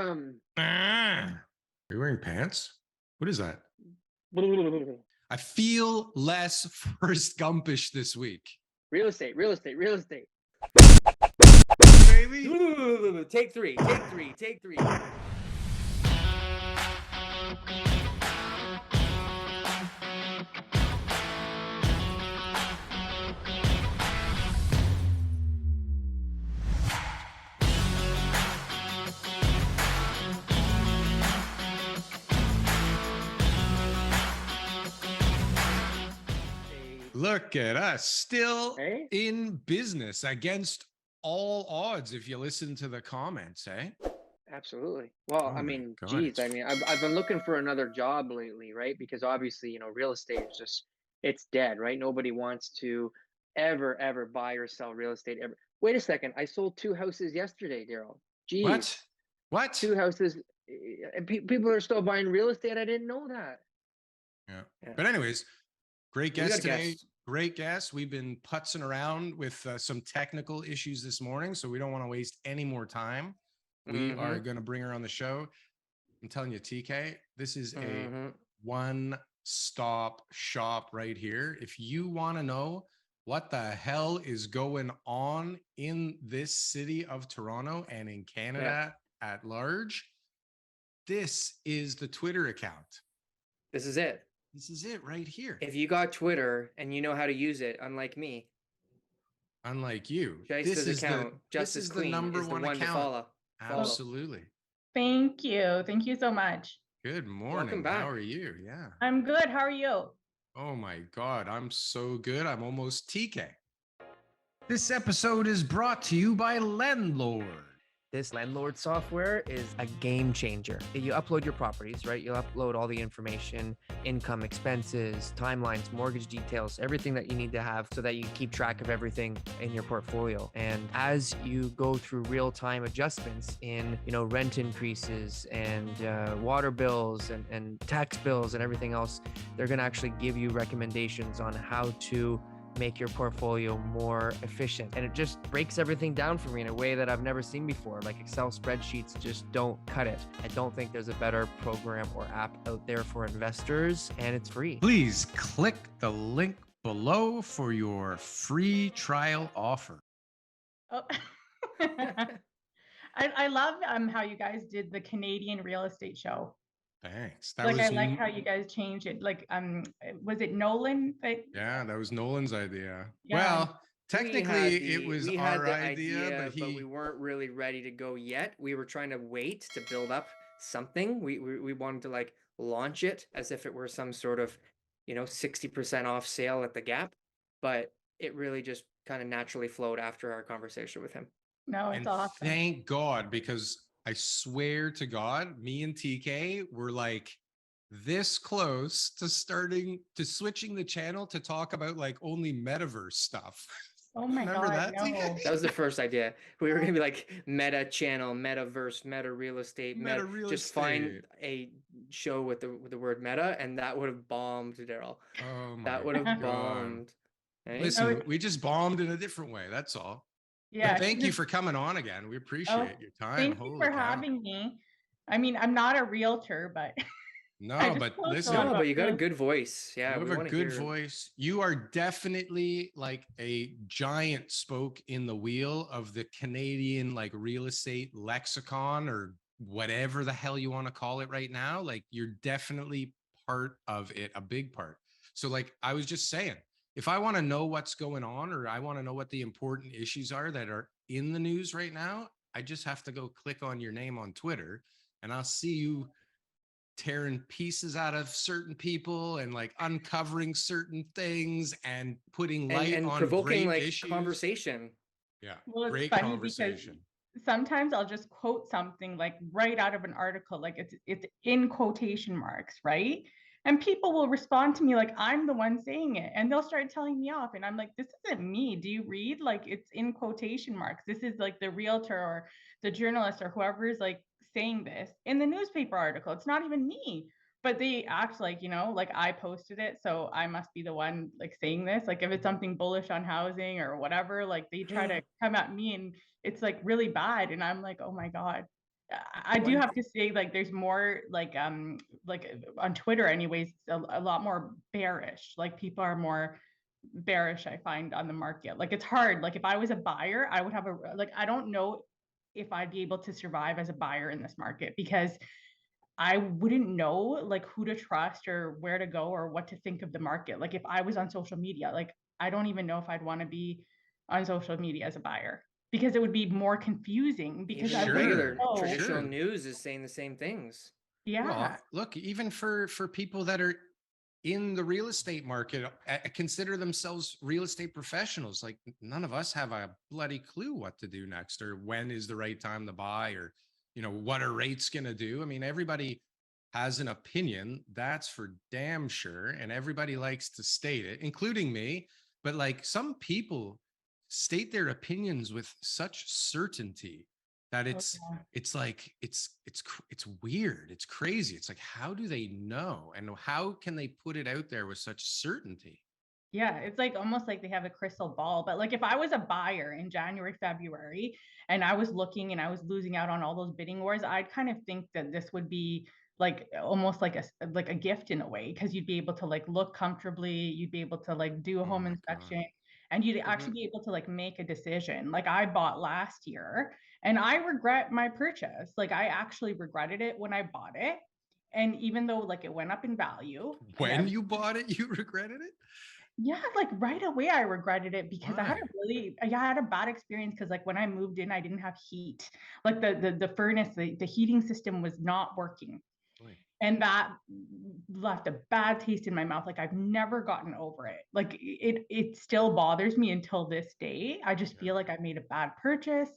Are you wearing pants? What is that? I feel less Forrest Gumpish this week. Real estate. Baby. Take three. Look at us, still in business against all odds, if you listen to the comments, eh? Absolutely. Well, Oh I my mean, God, geez, I mean, I've been looking for another job lately, right? Because obviously, real estate is just, it's dead, right? Nobody wants to ever buy or sell real estate ever. Wait a second. I sold 2 houses yesterday, Daryl. Geez. What? 2 houses. And people are still buying real estate. I didn't know that. Yeah. But anyways, great guest today. Great guest. We've been putzing around with some technical issues this morning, so we don't want to waste any more time. We are going to bring her on the show. I'm telling you, TK, this is a one-stop shop right here. If you want to know what the hell is going on in this city of Toronto and in Canada at large, this is the Twitter account. This is it. This is it right here. If you got Twitter and you know how to use it, unlike me, unlike you, this is the number one account. To follow. Absolutely. Thank you so much. Good morning. Welcome back. How are you? Yeah, I'm good. How are you? Oh my God, I'm so good. I'm almost TK. This episode is brought to you by Landlord. This landlord software is a game changer. You upload your properties, right? You'll upload all the information, income, expenses, timelines, mortgage details, everything that you need to have so that you keep track of everything in your portfolio. And as you go through real-time adjustments in, rent increases and water bills and tax bills and everything else, they're going to actually give you recommendations on how to make your portfolio more efficient. And it just breaks everything down for me in a way that I've never seen before. Like Excel spreadsheets just don't cut it. I don't think there's a better program or app out there for investors, and it's free. Please click the link below for your free trial offer. Oh. I love how you guys did the Canadian real estate show. Thanks. I like how you guys changed it. Like, was it Nolan? Yeah, that was Nolan's idea. Yeah. Well, technically it was our idea, but we weren't really ready to go yet. We were trying to wait to build up something. We wanted to launch it as if it were some sort of, 60% off sale at the Gap, but it really just kind of naturally flowed after our conversation with him. No, it's awesome. Thank God, because I swear to God, me and TK were like this close to switching the channel to talk about only metaverse stuff. Oh my God, that? No. That was the first idea. We were going to be meta channel, metaverse, meta real estate, just find a show with the word meta, and that would have bombed, Daryl. Oh my That would have bombed. Right? Listen, we just bombed in a different way. That's all. Yeah. But thank you for coming on again. We appreciate your time. Thank you for having me. I mean, I'm not a realtor, but no, but listen. No, but you got a good voice. Yeah, you have a good voice. You are definitely a giant spoke in the wheel of the Canadian real estate lexicon, or whatever the hell you want to call it right now. You're definitely part of it, a big part. So I was just saying, if I want to know what's going on, or I want to know what the important issues are that are in the news right now, I just have to go click on your name on Twitter, and I'll see you tearing pieces out of certain people and uncovering certain things and putting light on provoking great issues. Conversation. Yeah, well, great conversation. Sometimes I'll just quote something right out of an article, it's in quotation marks, right? And people will respond to me I'm the one saying it, and they'll start telling me off, and I'm like, this isn't me. Do you read? It's in quotation marks. This is the realtor or the journalist or whoever is saying this in the newspaper article. It's not even me, but they act I posted it, so I must be the one saying this. If it's something bullish on housing or whatever, they try to come at me, and it's really bad, and I'm like, oh my God. I do have to say, like, there's more like on Twitter anyways, a lot more bearish. Like people are more bearish, I find, on the market. Like it's hard. Like if I was a buyer, I would have I don't know if I'd be able to survive as a buyer in this market, because I wouldn't know like who to trust or where to go or what to think of the market. Like if I was on social media, like I don't even know if I'd want to be on social media as a buyer, because it would be more confusing, because Even I the wouldn't regular know. traditional Sure. news is saying the same things. Yeah. Well, look, even for people that are in the real estate market, consider themselves real estate professionals. Like none of us have a bloody clue what to do next, or when is the right time to buy, or what are rates going to do. I mean, everybody has an opinion, that's for damn sure, and everybody likes to state it, including me. But like some people state their opinions with such certainty that it's like it's weird, it's crazy. It's like, how do they know, and how can they put it out there with such certainty? Yeah, it's like almost like they have a crystal ball. But like if I was a buyer in January, February, and I was looking and I was losing out on all those bidding wars, I'd kind of think that this would be like almost like a gift in a way, because you'd be able to like look comfortably, you'd be able to like do a Oh home my inspection, God. and you'd actually be able to like make a decision. Like I bought last year and I regret my purchase. Like I actually regretted it when I bought it. And even though like it went up in value and When you bought it, you regretted it? yeah, like right away I regretted it, because I had Why? I had a bad experience, because like when I moved in, I didn't have heat. Like the furnace, the heating system was not working. Boy. And that left a bad taste in my mouth. Like I've never gotten over it. Like it still bothers me until this day. I just Yeah. feel like I made a bad purchase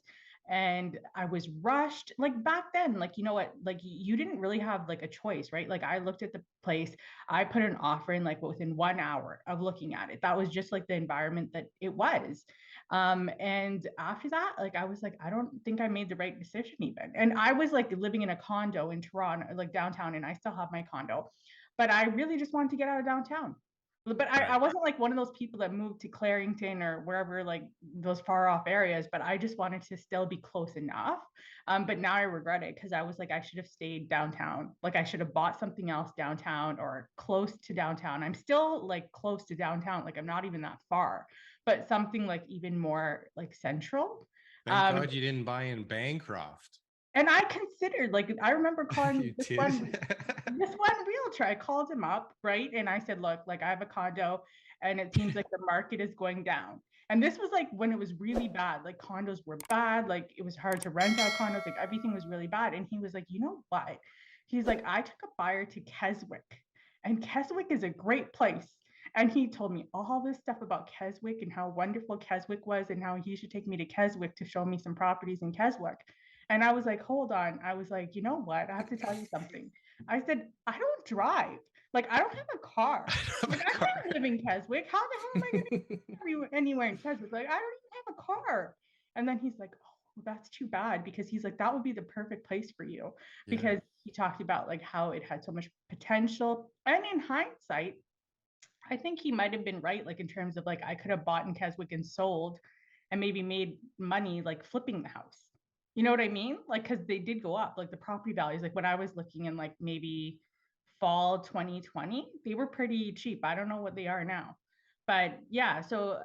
and I was rushed. Like back then, like you know what, like you didn't really have like a choice, right? Like I looked at the place, I put an offer in like within 1 hour of looking at it. That was just like the environment that it was. And after that, like I was like, I don't think I made the right decision even. And I was like living in a condo in Toronto, like downtown, and I still have my condo, but I really just wanted to get out of downtown. But I wasn't like one of those people that moved to Clarington or wherever, like those far off areas, but I just wanted to still be close enough. But now I regret it, because I was like, I should have stayed downtown. Like I should have bought something else downtown or close to downtown. I'm still like close to downtown. Like I'm not even that far, but something like even more like central. Thank God you didn't buy in Bancroft. And I considered, like, I remember calling You this did? this one realtor. I called him up, right? And I said, look, like I have a condo and it seems like the market is going down. And this was like when it was really bad, like condos were bad, like it was hard to rent out condos, like everything was really bad. And he was like, you know what? He's like, I took a buyer to Keswick, and Keswick is a great place. And he told me all this stuff about Keswick and how wonderful Keswick was and how he should take me to Keswick to show me some properties in Keswick. And I was like, hold on. I was like, you know what? I have to tell you something. I said, I don't drive. Like, I don't have a car. Like, I can't live in Keswick. How the hell am I going to be anywhere in Keswick? Like, I don't even have a car. And then he's like, oh, that's too bad, because he's like, that would be the perfect place for you. Yeah. Because he talked about like how it had so much potential. And in hindsight, I think he might have been right, like in terms of like I could have bought in Keswick and sold and maybe made money like flipping the house. You know what I mean? Like, because they did go up, like the property values. Like when I was looking in like maybe fall 2020, they were pretty cheap. I don't know what they are now. But yeah, so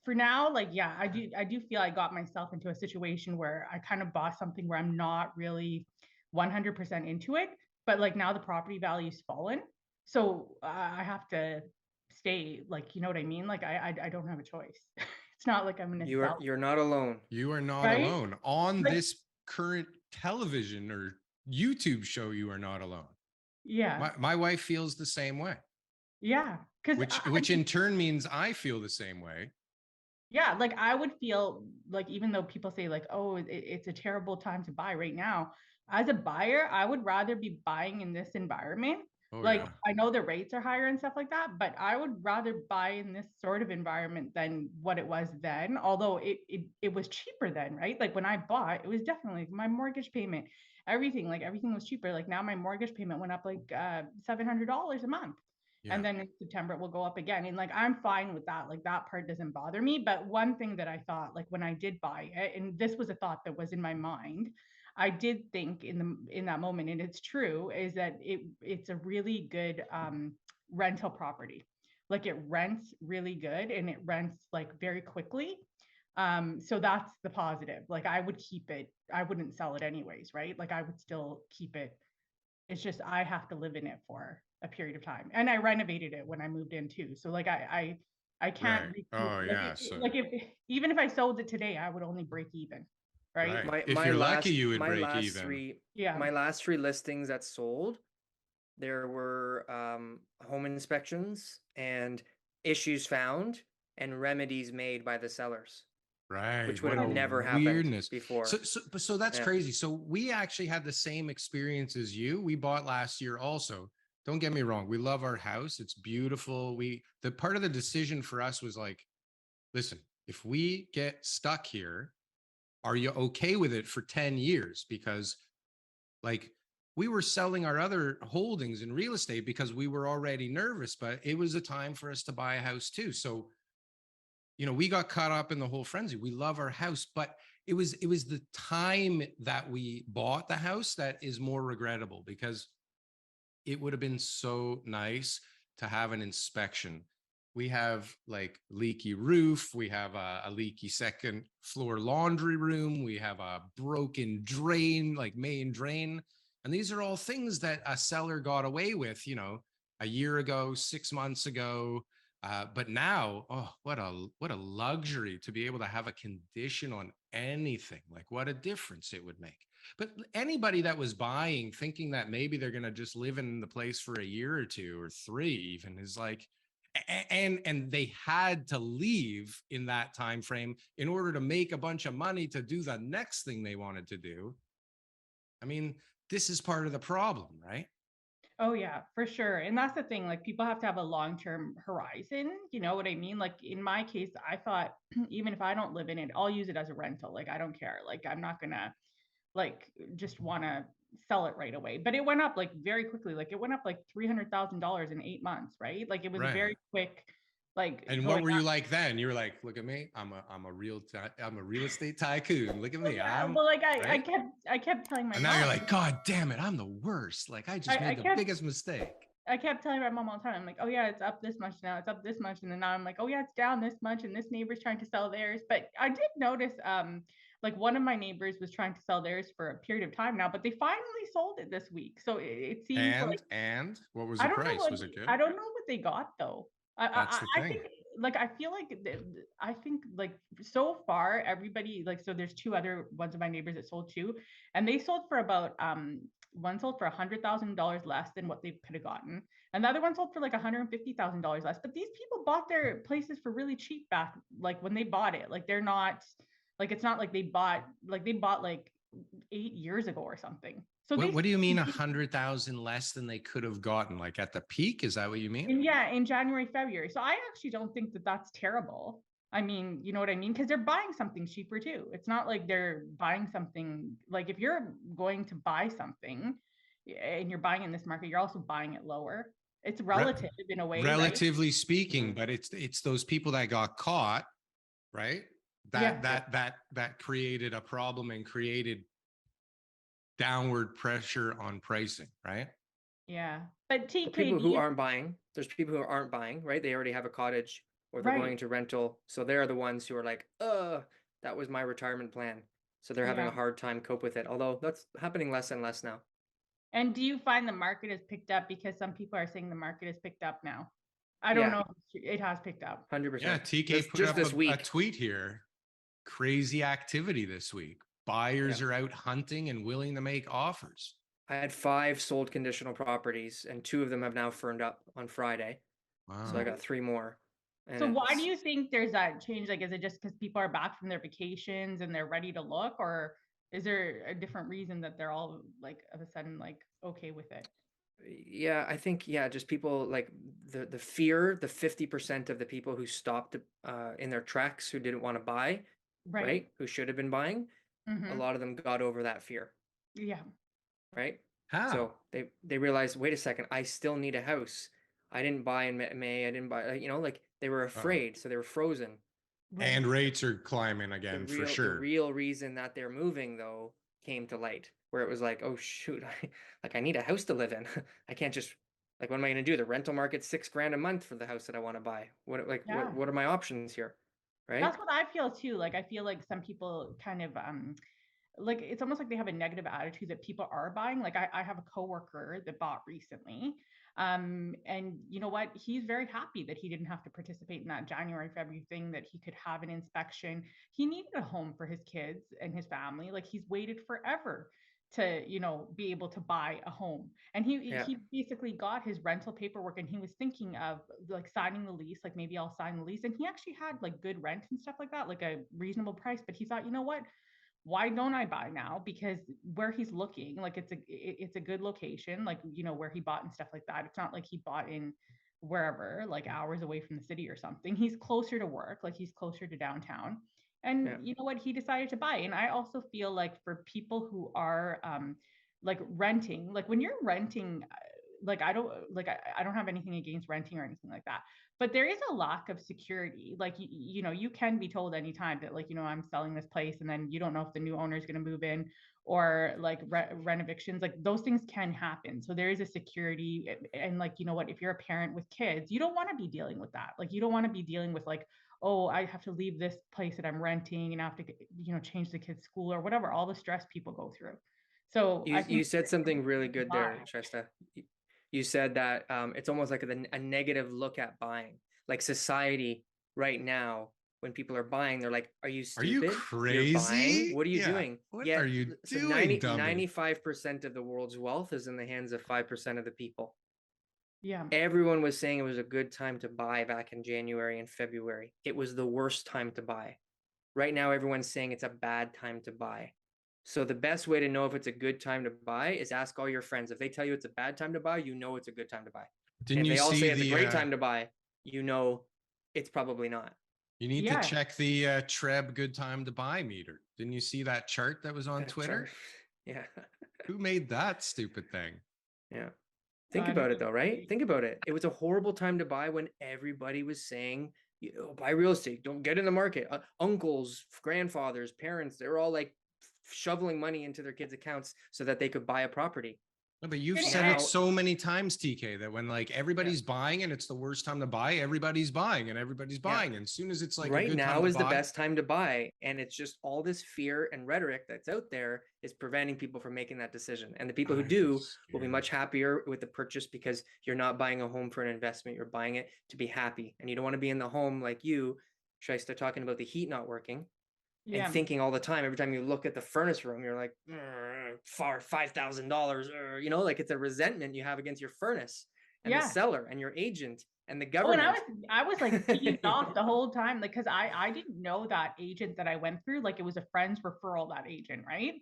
for now, like yeah, I do feel I got myself into a situation where I kind of bought something where I'm not really 100% into it, but like now the property value's fallen, so I have to stay. Like you know what I mean? Like I don't have a choice. It's not like I'm gonna sell. You're not alone. You are not Right? alone on Like- this current television or YouTube show. You are not alone. Yeah, My wife feels the same way, yeah, because which in turn means I feel the same way. yeah, like I would feel like, even though people say like, oh, it's a terrible time to buy right now, as a buyer, I would rather be buying in this environment. Oh Like yeah. I know the rates are higher and stuff like that, but I would rather buy in this sort of environment than what it was then. Although it was cheaper then, right? Like when I bought, it was definitely my mortgage payment, everything was cheaper. Like now my mortgage payment went up like $700 a month. Yeah. And then in September it will go up again. And like I'm fine with that. Like that part doesn't bother me. But one thing that I thought, like when I did buy it, and this was a thought that was in my mind, I did think in that moment, and it's true, is that it's a really good rental property. Like it rents really good and it rents like very quickly. So that's the positive. Like I would keep it. I wouldn't sell it anyways, right? Like I would still keep it. It's just I have to live in it for a period of time, and I renovated it when I moved in too. So like I can't Right. recoup. Oh, Like, yeah. So, like if even if I sold it today, I would only break even, right? right. If you're lucky, you would my break last even. Yeah. my last 3 listings that sold, there were home inspections and issues found and remedies made by the sellers, Right. which would What have a never happened weirdness. before. So that's Yeah. crazy. So we actually had the same experience as you. We bought last year also. Don't get me wrong. We love our house. It's beautiful. The part of the decision for us was like, listen, if we get stuck here, are you okay with it for 10 years? Because like we were selling our other holdings in real estate because we were already nervous, but it was a time for us to buy a house too. So, we got caught up in the whole frenzy. We love our house, but it was the time that we bought the house that is more regrettable, because it would have been so nice to have an inspection. We have like leaky roof. We have a leaky second floor laundry room. We have a broken drain, like main drain. And these are all things that a seller got away with, a year ago, 6 months ago. But now, oh, what a luxury to be able to have a condition on anything. Like what a difference it would make. But anybody that was buying thinking that maybe they're going to just live in the place for a year or 2 or 3 even is like, and they had to leave in that time frame in order to make a bunch of money to do the next thing they wanted to do. I mean, this is part of the problem, right? Oh yeah, for sure. And that's the thing, like people have to have a long-term horizon, you know what I mean? Like in my case, I thought even if I don't live in it, I'll use it as a rental. Like I don't care. Like I'm not gonna like just want to sell it right away. But it went up like very quickly. Like it went up like $300,000 in 8 months, right? Like it was Right. very quick. Like and what were you like then? You were like, look at me, I'm a real estate tycoon. Look at me. Yeah, I'm well, like right. I kept telling my And mom. now you're like, God damn it, I'm the worst. Like I just made the biggest mistake. I kept telling my mom all the time, I'm like, oh yeah, it's up this much now, it's up this much. And then now I'm like, oh yeah, it's down this much. And this neighbor's trying to sell theirs. But I did notice like one of my neighbors was trying to sell theirs for a period of time now, but they finally sold it this week. So it seems like And what was I the don't know price? what Was it good? I don't know what they got though. That's the I thing. think like I feel like I think like so far everybody like so there's 2 other ones of my neighbors that sold too, and they sold for about one sold for $100,000 less than what they could have gotten, and the other one sold for like $150,000 less. But these people bought their places for really cheap back like when they bought it. Like they're not like it's not like they bought like 8 years ago or something. So What do you mean 100,000 less than they could have gotten? Like at the peak? Is that what you mean? And yeah, in January, February. So I actually don't think that that's terrible. I mean, you know what I mean? Because they're buying something cheaper too. It's not like they're buying something like if you're going to buy something and you're buying in this market, you're also buying it lower. It's relative in a way, relatively right? speaking, but it's those people that got caught, right? That created a problem and created downward pressure on pricing, right? Yeah. But TK, people who aren't buying, there's people who aren't buying, right? They already have a cottage or they're going into rental. So they're the ones who are like, that was my retirement plan. So they're having a hard time cope with it. Although that's happening less and less now. And do you find the market has picked up? Because some people are saying the market has picked up now. I don't know if it has picked up. 100%. Yeah, TK put up a tweet here. Crazy activity this week. Buyers are out hunting and willing to make offers. I had 5 sold conditional properties and 2 of them have now firmed up on Friday. Wow. So I got 3 more. So why do you think there's that change? Like, is it just because people are back from their vacations and they're ready to look, or is there a different reason that they're all like of a sudden like okay with it? Yeah, I think just people like the fear, the 50% of the people who stopped in their tracks who didn't want to buy, right? Who should have been buying. A lot of them got over that fear. Yeah. Right? How? So they realized, wait a second, I still need a house. I didn't buy in May. I didn't buy, like they were afraid. So they were frozen. And rates are climbing again for sure. The real reason that they're moving though came to light, where it was like, oh shoot, I need a house to live in. I can't just, like, what am I going to do? The rental market's $6,000 a month for the house that I want to buy. Yeah. What are my options here? Right? That's what I feel too. Like, I feel like some people kind of like, it's almost like they have a negative attitude that people are buying. Like, I have a coworker that bought recently. And you know what? He's very happy that he didn't have to participate in that January, February thing, that he could have an inspection. He needed a home for his kids and his family. Like, he's waited forever to, you know, be able to buy a home. And Yeah. he basically got his rental paperwork, and he was thinking of like signing the lease, like maybe I'll sign the lease. And he actually had like good rent and stuff like that, like a reasonable price. But he thought, you know what? Why don't I buy now? Because where he's looking, like, it's a good location, like, you know, where he bought and stuff like that. It's not like he bought in wherever, like hours away from the city or something. He's closer to work, like he's closer to downtown. And Yeah. you know what? He decided to buy. And I also feel like for people who are like renting, like when you're renting, like I don't have anything against renting or anything like that, but there is a lack of security. Like, you know, you can be told anytime that, like, you know, I'm selling this place, and then you don't know if the new owner is going to move in, or like rent evictions, like those things can happen. So there is a security. And like, you know what, if you're a parent with kids, you don't want to be dealing with that. Like, you don't want to be dealing with like, oh, I have to leave this place that I'm renting and I have to, you know, change the kids' school or whatever, all the stress people go through. So I think You said something really good there, Shasta. You said that it's almost like a negative look at buying. Like society right now, when people are buying, they're like, are you stupid? you You're crazy? buying? What are you Yeah. doing? What are you doing, dummy? 95% of the world's wealth is in the hands of 5% of the people. Yeah. Everyone was saying it was a good time to buy back in January and February. It was the worst time to buy. Right now, everyone's saying it's a bad time to buy. So the best way to know if it's a good time to buy is ask all your friends. If they tell you it's a bad time to buy, you know it's a good time to buy. Didn't if you they all see say it's a the great time to buy, you know it's probably not. you need Yeah. to check the Treb good time to buy meter. Didn't you see that chart that was on Twitter? Yeah. Who made that stupid thing? Yeah. Think about it though, right? Think about it. It was a horrible time to buy when everybody was saying, you know, buy real estate, don't get in the market. Uncles, grandfathers, parents, they're all like shoveling money into their kids' accounts so that they could buy a property. No, but you've And said now- it so many times, TK, that when like everybody's buying and it's the worst time to buy, everybody's buying and everybody's buying. And as soon as it's like right a good now time to is the buy, best time to buy. And it's just all this fear and rhetoric that's out there is preventing people from making that decision. And the people who I'm do will be scared. much happier with the purchase, because you're not buying a home for an investment. You're buying it to be happy. And you don't want to be in the home like you, should I start talking about the heat not working? Yeah. And thinking all the time, every time you look at the furnace room, you're like, for $5,000, you know, like it's a resentment you have against your furnace and the seller and your agent and the government. Oh, and I was like peeved off the whole time, like, because I didn't know that agent that I went through, like it was a friend's referral, that agent, right?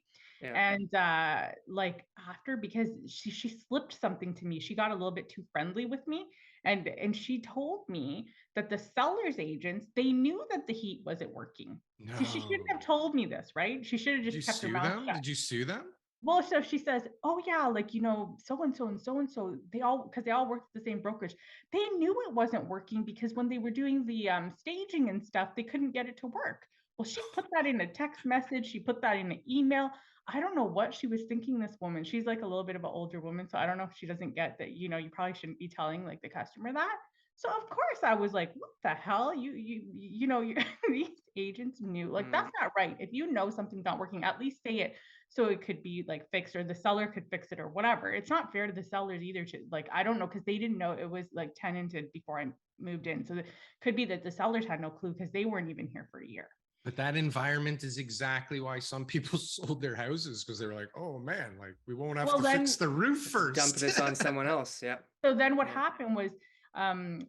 Yeah. And like after, because she slipped something to me, she got a little bit too friendly with me, and she told me that the seller's agents, they knew that the heat wasn't working. No. So she shouldn't have told me this, right? She should have Did you just kept her sue mouth them? shut. Did you sue them? Well, so she says, oh yeah, like, you know, so and so and so and so, they all, because they all worked at the same brokerage, they knew it wasn't working, because when they were doing the staging and stuff, they couldn't get it to work. Well, she put that in a text message, she put that in an email. I don't know what she was thinking, this woman. She's like a little bit of an older woman, so I don't know if she doesn't get that, you know, you probably shouldn't be telling like the customer that. So of course I was like, what the hell? You know, these agents knew, like, that's not right. If you know something's not working, at least say it, so it could be like fixed, or the seller could fix it or whatever. It's not fair to the sellers either to, like, I don't know, because they didn't know it was like tenanted before I moved in. So it could be that the sellers had no clue because they weren't even here for a year. But that environment is exactly why some people sold their houses, because they were like, oh man, like we won't have to fix the roof first. Dump this on someone else. Yeah. So then what happened was,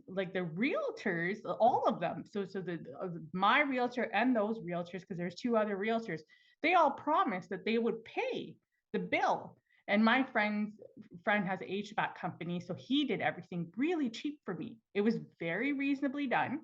like the realtors, all of them, so the my realtor and those realtors, because there's two other realtors, they all promised that they would pay the bill. And my friend has an HVAC company, so he did everything really cheap for me. It was very reasonably done,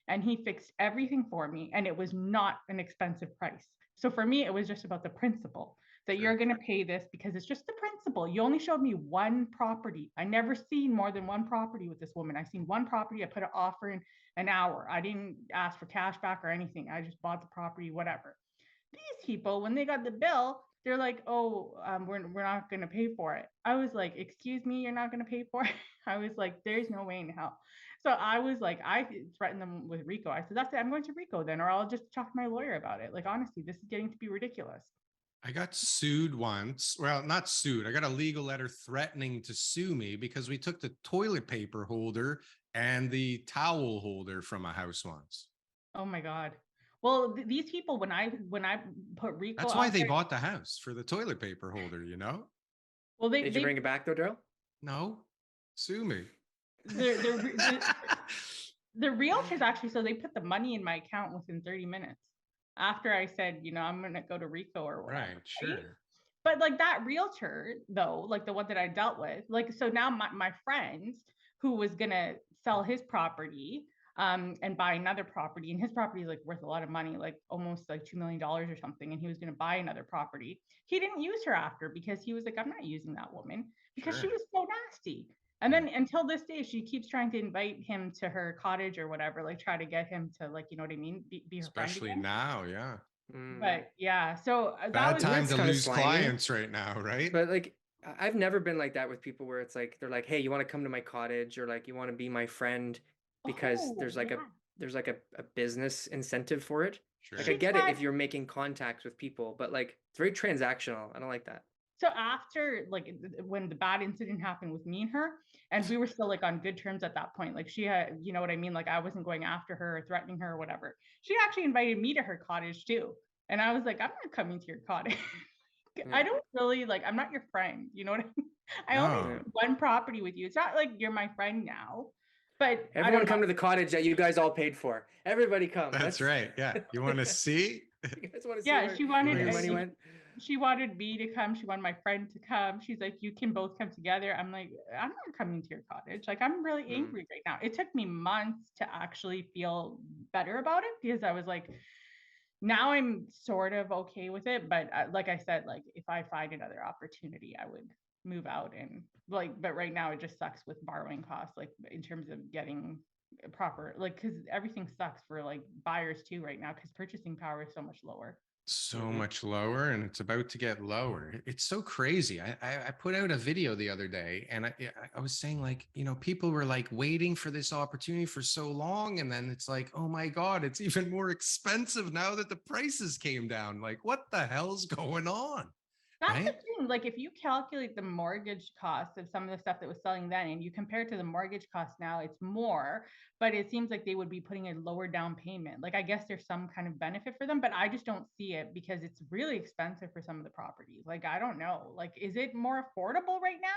and he fixed everything for me, and it was not an expensive price. So for me, it was just about the principle that you're going to pay this, because it's just the principle. You only showed me one property. I never seen more than one property with this woman. I seen one property. I put an offer in an hour. I didn't ask for cash back or anything. I just bought the property, whatever. These people, when they got the bill, they're like, oh, we're not going to pay for it. I was like, excuse me, you're not going to pay for it. I was like, there's no way in hell. So I was like, I threatened them with RICO. I said, that's it, I'm going to RICO then, or I'll just talk to my lawyer about it. Like, honestly, this is getting to be ridiculous. I got sued once. Well, not sued. I got a legal letter threatening to sue me because we took the toilet paper holder and the towel holder from a house once. Oh my God. Well, these people, when I put RICO, That's why they bought the house, for the toilet paper holder, you know? Well, Did you bring it back though, Darryl? No, sue me. The realtors actually, so they put the money in my account within 30 minutes after I said, you know, I'm going to go to RICO or whatever. Right, sure. But like that realtor though, like the one that I dealt with, like, so now my friend who was going to sell his property and buy another property, and his property is like worth a lot of money, like almost like $2 million or something. And he was going to buy another property. He didn't use her after because he was like, I'm not using that woman because she was so nasty. And then until this day, she keeps trying to invite him to her cottage or whatever, like try to get him to, like, you know what I mean? Be her Especially friend again. now, yeah. But yeah, so that Bad was time to lose slimy. clients right now, right? But like, I've never been like that with people where it's like, they're like, hey, you want to come to my cottage, or like, you want to be my friend, because there's like a business incentive for it. Sure. Like, I get it if you're making contacts with people, but like, it's very transactional. I don't like that. So after, like, when the bad incident happened with me and her, and we were still like on good terms at that point, like she had, you know what I mean? Like I wasn't going after her or threatening her or whatever. She actually invited me to her cottage too. And I was like, I'm not coming to your cottage. I don't really, like, I'm not your friend. You know what I mean? I only have one property with you. It's not like you're my friend now. But everyone come to the cottage that you guys all paid for. Everybody come. That's right. Yeah. You want to see? You guys want to see yeah, she wanted where your money went? She wanted me to come. She wanted my friend to come. She's like, you can both come together. I'm like, I'm not coming to your cottage. Like, I'm really angry right now. It took me months to actually feel better about it, because I was like, now I'm sort of okay with it. But like I said, like, if I find another opportunity, I would move out. And like, but right now it just sucks with borrowing costs, like in terms of getting proper, like, because everything sucks for like buyers too right now, because purchasing power is so much lower. So much lower, and it's about to get lower. It's so crazy. I put out a video the other day, and I was saying, like, you know, people were like waiting for this opportunity for so long, and then it's like, oh my God, it's even more expensive now that the prices came down. Like, what the hell's going on? That's the thing. Like, if you calculate the mortgage cost of some of the stuff that was selling then, and you compare it to the mortgage cost now, it's more, but it seems like they would be putting a lower down payment. Like, I guess there's some kind of benefit for them, but I just don't see it, because it's really expensive for some of the properties. Like, I don't know. Like, is it more affordable right now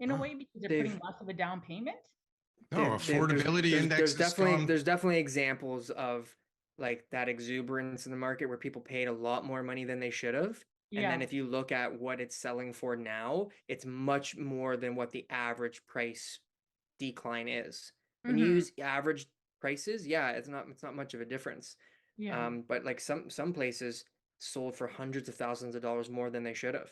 in a way because they're putting less of a down payment? No, affordability index. There's definitely examples of like that exuberance in the market where people paid a lot more money than they should have. And then if you look at what it's selling for now, it's much more than what the average price decline is. When you use average prices, yeah, it's not much of a difference. Yeah. But like some places sold for hundreds of thousands of dollars more than they should have.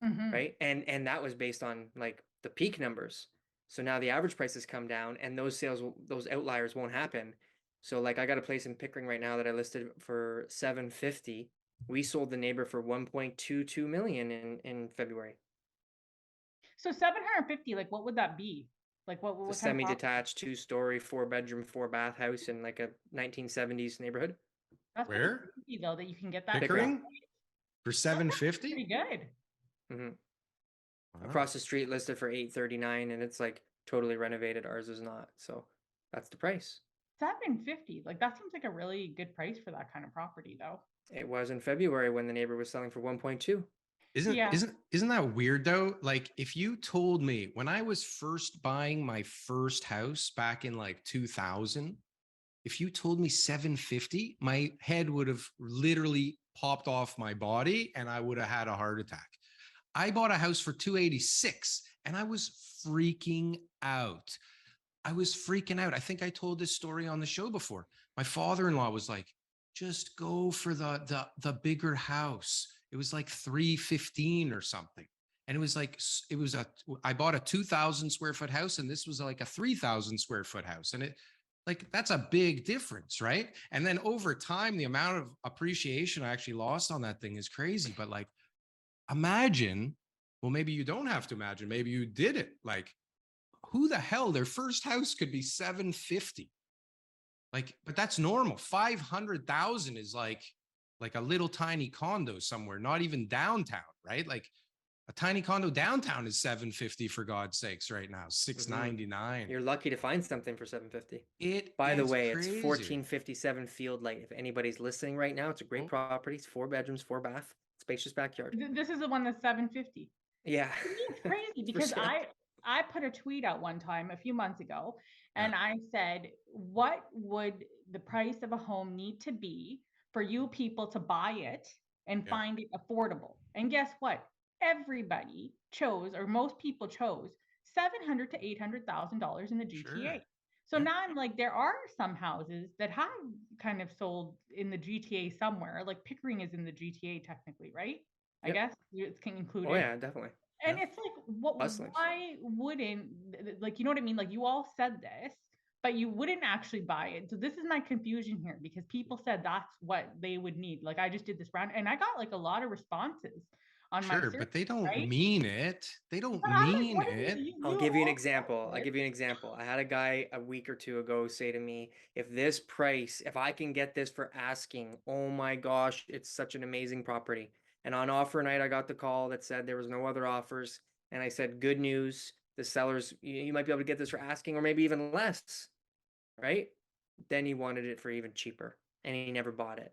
Right. And that was based on like the peak numbers. So now the average prices come down, and those those outliers won't happen. So like, I got a place in Pickering right now that I listed for $750. We sold the neighbor for $1.22 million in February. So 750, like, what would that be? Like, what a semi-detached 2-story 4-bedroom 4-bath house in like a 1970s neighborhood. That's where though, that you can get that Pickering for $750. Pretty good. Wow. Across the street listed for $839, and it's like totally renovated. Ours is not. So that's the price. $750. Like, that seems like a really good price for that kind of property, though. It was in February when the neighbor was selling for 1.2. Isn't that weird though? Like, if you told me when I was first buying my first house back in like 2000, if you told me 750, my head would have literally popped off my body and I would have had a heart attack. I bought a house for 286 and I was freaking out. I I think I told this story on the show before. My father-in-law was like, just go for the bigger house. It was like 315 or something. And I bought a 2,000 square foot house, and this was like a 3,000 square foot house. And that's a big difference, right? And then over time, the amount of appreciation I actually lost on that thing is crazy. But like, imagine, well, maybe you don't have to imagine, maybe you did it. Like, who the hell, their first house could be 750. Like, but that's normal. 500,000 is like a little tiny condo somewhere, not even downtown, right? Like a tiny condo downtown is 750 for God's sakes right now, 699. You're lucky to find something for 750. It By the is way, crazy. it's 1457 Field Light. If anybody's listening right now, it's a great property. It's 4 bedrooms, 4 bath, spacious backyard. This is the one that's 750. Yeah. It's crazy because I put a tweet out one time a few months ago, and I said, what would the price of a home need to be for you people to buy it and find it affordable? And guess what? Everybody chose, or most people chose, $700,000 to $800,000 in the GTA. Sure. So now I'm like, there are some houses that have kind of sold in the GTA somewhere. Like Pickering is in the GTA technically, right? I guess it's included. Oh yeah, definitely. And it's like, why wouldn't, like, you know what I mean? Like, you all said this, but you wouldn't actually buy it. So this is my confusion here, because people said that's what they would need. Like, I just did this round and I got like a lot of responses on my search, but they don't right? mean it. They don't But mean like, it. I'll give you an example. I'll give you an example. I had a guy a week or two ago say to me, if this price, if I can get this for asking, oh my gosh, it's such an amazing property. And on offer night, I got the call that said there was no other offers. And I said, good news, the sellers, you might be able to get this for asking or maybe even less, right? Then he wanted it for even cheaper and he never bought it.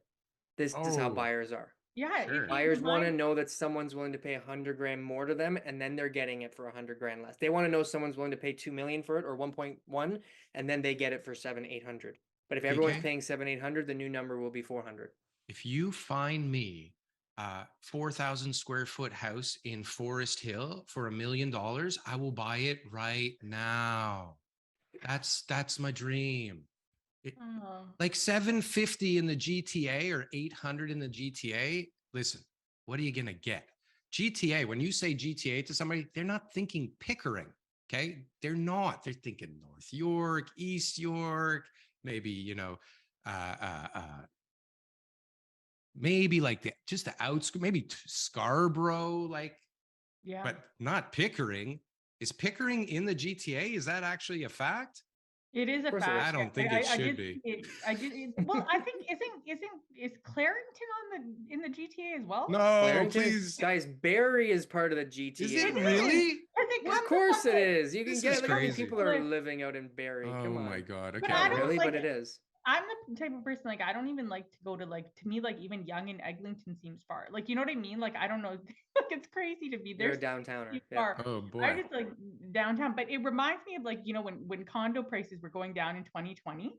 This is how buyers are. Yeah. Sure. Buyers want to know that someone's willing to pay 100 grand more to them, and then they're getting it for 100 grand less. They want to know someone's willing to pay 2 million for it or 1.1, and then they get it for 700-800. But if everyone's paying 700-800, the new number will be 400. If you find me 4,000 square foot house in Forest Hill for $1 million, I will buy it right now. That's my dream. Like 750 in the GTA or 800 in the GTA. Listen, what are you gonna get? GTA, when you say GTA to somebody, they're not thinking Pickering. Okay, they're not. They're thinking North York, East York, maybe maybe like just the outskirts, maybe Scarborough, like, but not Pickering. Is Pickering in the GTA? Is that actually a fact? It is a fact. I don't think it should be. Well, I think is Clarington in the GTA as well? No, please, guys. Barrie is part of the GTA. Is it really? Of course it is. You can get crazy. People are living out in Barrie. Come on. Oh my God. Okay. But really, but it is. I'm the type of person, like, I don't even like to go to, like, to me, like, even Yonge and Eglinton seems far. Like, you know what I mean? Like, I don't know. Like, it's crazy to be there. You're a downtowner. Yeah. Oh boy. I just like downtown, but it reminds me of, like, you know, when condo prices were going down in 2020,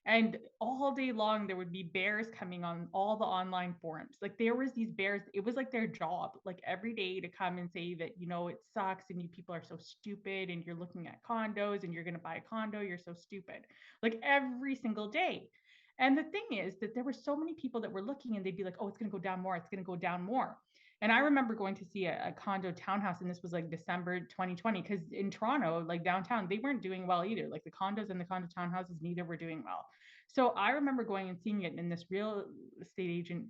and all day long there would be bears coming on all the online forums. Like, there was these bears, it was like their job, like every day, to come and say that, you know, it sucks and you people are so stupid and you're looking at condos and you're going to buy a condo, you're so stupid, like every single day. And the thing is that there were so many people that were looking and they'd be like, oh, it's going to go down more, it's going to go down more. And I remember going to see a condo townhouse, and this was like December 2020, because in Toronto, like downtown, they weren't doing well either. Like the condos and the condo townhouses, neither were doing well. So I remember going and seeing it, and this real estate agent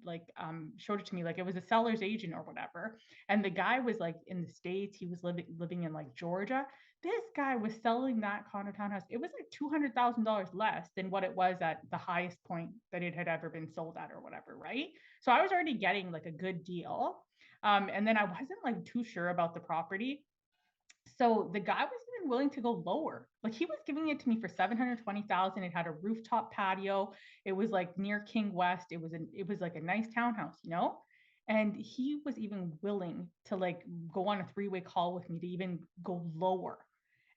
showed it to me, like it was a seller's agent or whatever. And the guy was like in the States, he was living in like Georgia. This guy was selling that condo townhouse. It was like $200,000 less than what it was at the highest point that it had ever been sold at or whatever, right? So I was already getting like a good deal. And then I wasn't like too sure about the property. So the guy was even willing to go lower. Like, he was giving it to me for $720,000. It had a rooftop patio. It was like near King West. It was like a nice townhouse, you know? And he was even willing to like go on a 3-way call with me to even go lower.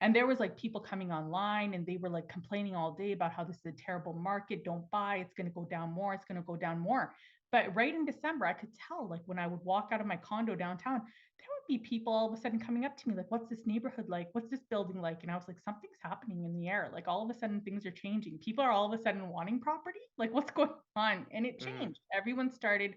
And there was like people coming online and they were like complaining all day about how this is a terrible market. Don't buy. It's going to go down more. It's going to go down more. But right in December, I could tell, like, when I would walk out of my condo downtown, there would be people all of a sudden coming up to me like, what's this neighborhood like? What's this building like? And I was like, something's happening in the air. Like, all of a sudden things are changing. People are all of a sudden wanting property. Like, what's going on? And it changed. Everyone started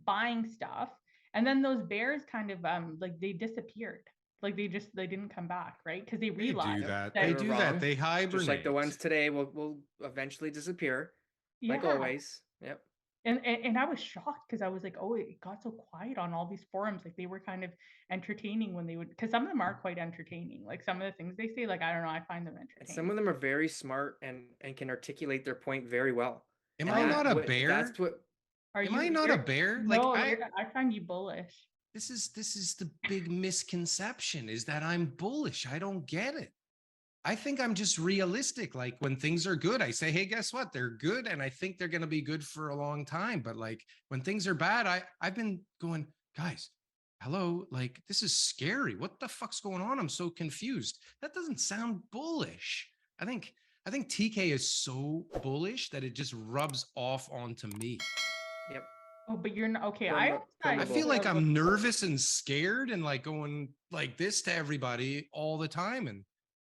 buying stuff. And then those bears kind of like, they disappeared. Like, they didn't come back, right? Because they realized they do that. They hibernate. Just like the ones today will eventually disappear. Like always. Yep. And I was shocked because I was like, oh, it got so quiet on all these forums. Like they were kind of entertaining when they would, because some of them are quite entertaining. Like some of the things they say, like, I don't know, I find them And entertaining. some of them are very smart and can articulate their point very well. Am And I Oh, not a what- bear? That's what Am I not a bear? Like No, I find you bullish. this is the big misconception, is that I'm bullish. I don't get it. I think I'm just realistic. Like when things are good, I say, hey, guess what? They're good. And I think they're going to be good for a long time. But like when things are bad, I've been going, guys, hello, like this is scary. What the fuck's going on? I'm so confused. That doesn't sound bullish. I think TK is so bullish that it just rubs off onto me. Yep. Oh, but you're not okay. From I the- always from thought the I you feel were like a I'm little- nervous and scared and like going like this to everybody all the time. And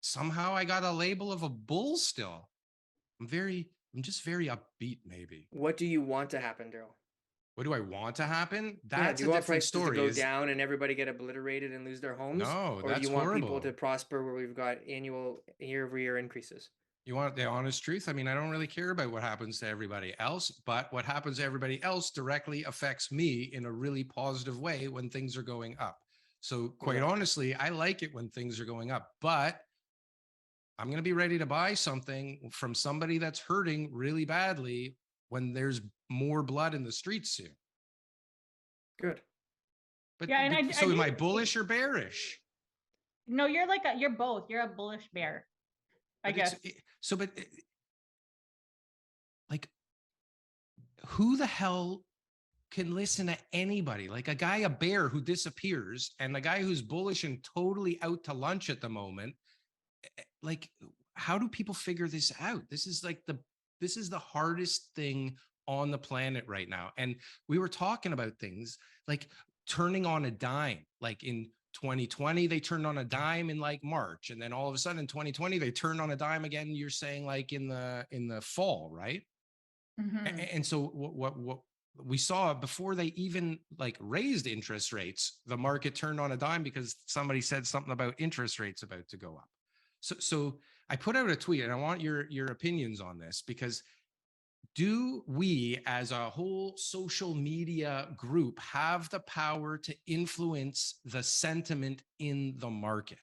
somehow I got a label of a bull still. I'm just very upbeat, maybe. What do you want to happen, Daryl? What do I want to happen? Yeah, That's do a you want different prices to story. go Is down and everybody get obliterated and lose their homes? No, Or do that's you want people horrible. to prosper where we've got annual year-over-year increases? You want the honest truth? I mean, I don't really care about what happens to everybody else, but what happens to everybody else directly affects me in a really positive way when things are going up. So quite Exactly. honestly, I like it when things are going up, but I'm going to be ready to buy something from somebody that's hurting really badly when there's more blood in the streets soon. Good. But Yeah, and I so am do I think- bullish or bearish? No, you're like you're both. You're a bullish bear. I But it's- guess. like, who the hell can listen to anybody? Like a guy, a bear who disappears, and a guy who's bullish and totally out to lunch at the moment. Like, how do people figure this out? This is the hardest thing on the planet right now. And we were talking about things like turning on a dime, like in 2020, they turned on a dime in like March. And then all of a sudden in 2020, they turned on a dime again. You're saying like in the fall, right? Mhm. And so what we saw before they even like raised interest rates, the market turned on a dime because somebody said something about interest rates about to go up. So I put out a tweet, and I want your opinions on this, because do we as a whole social media group have the power to influence the sentiment in the market?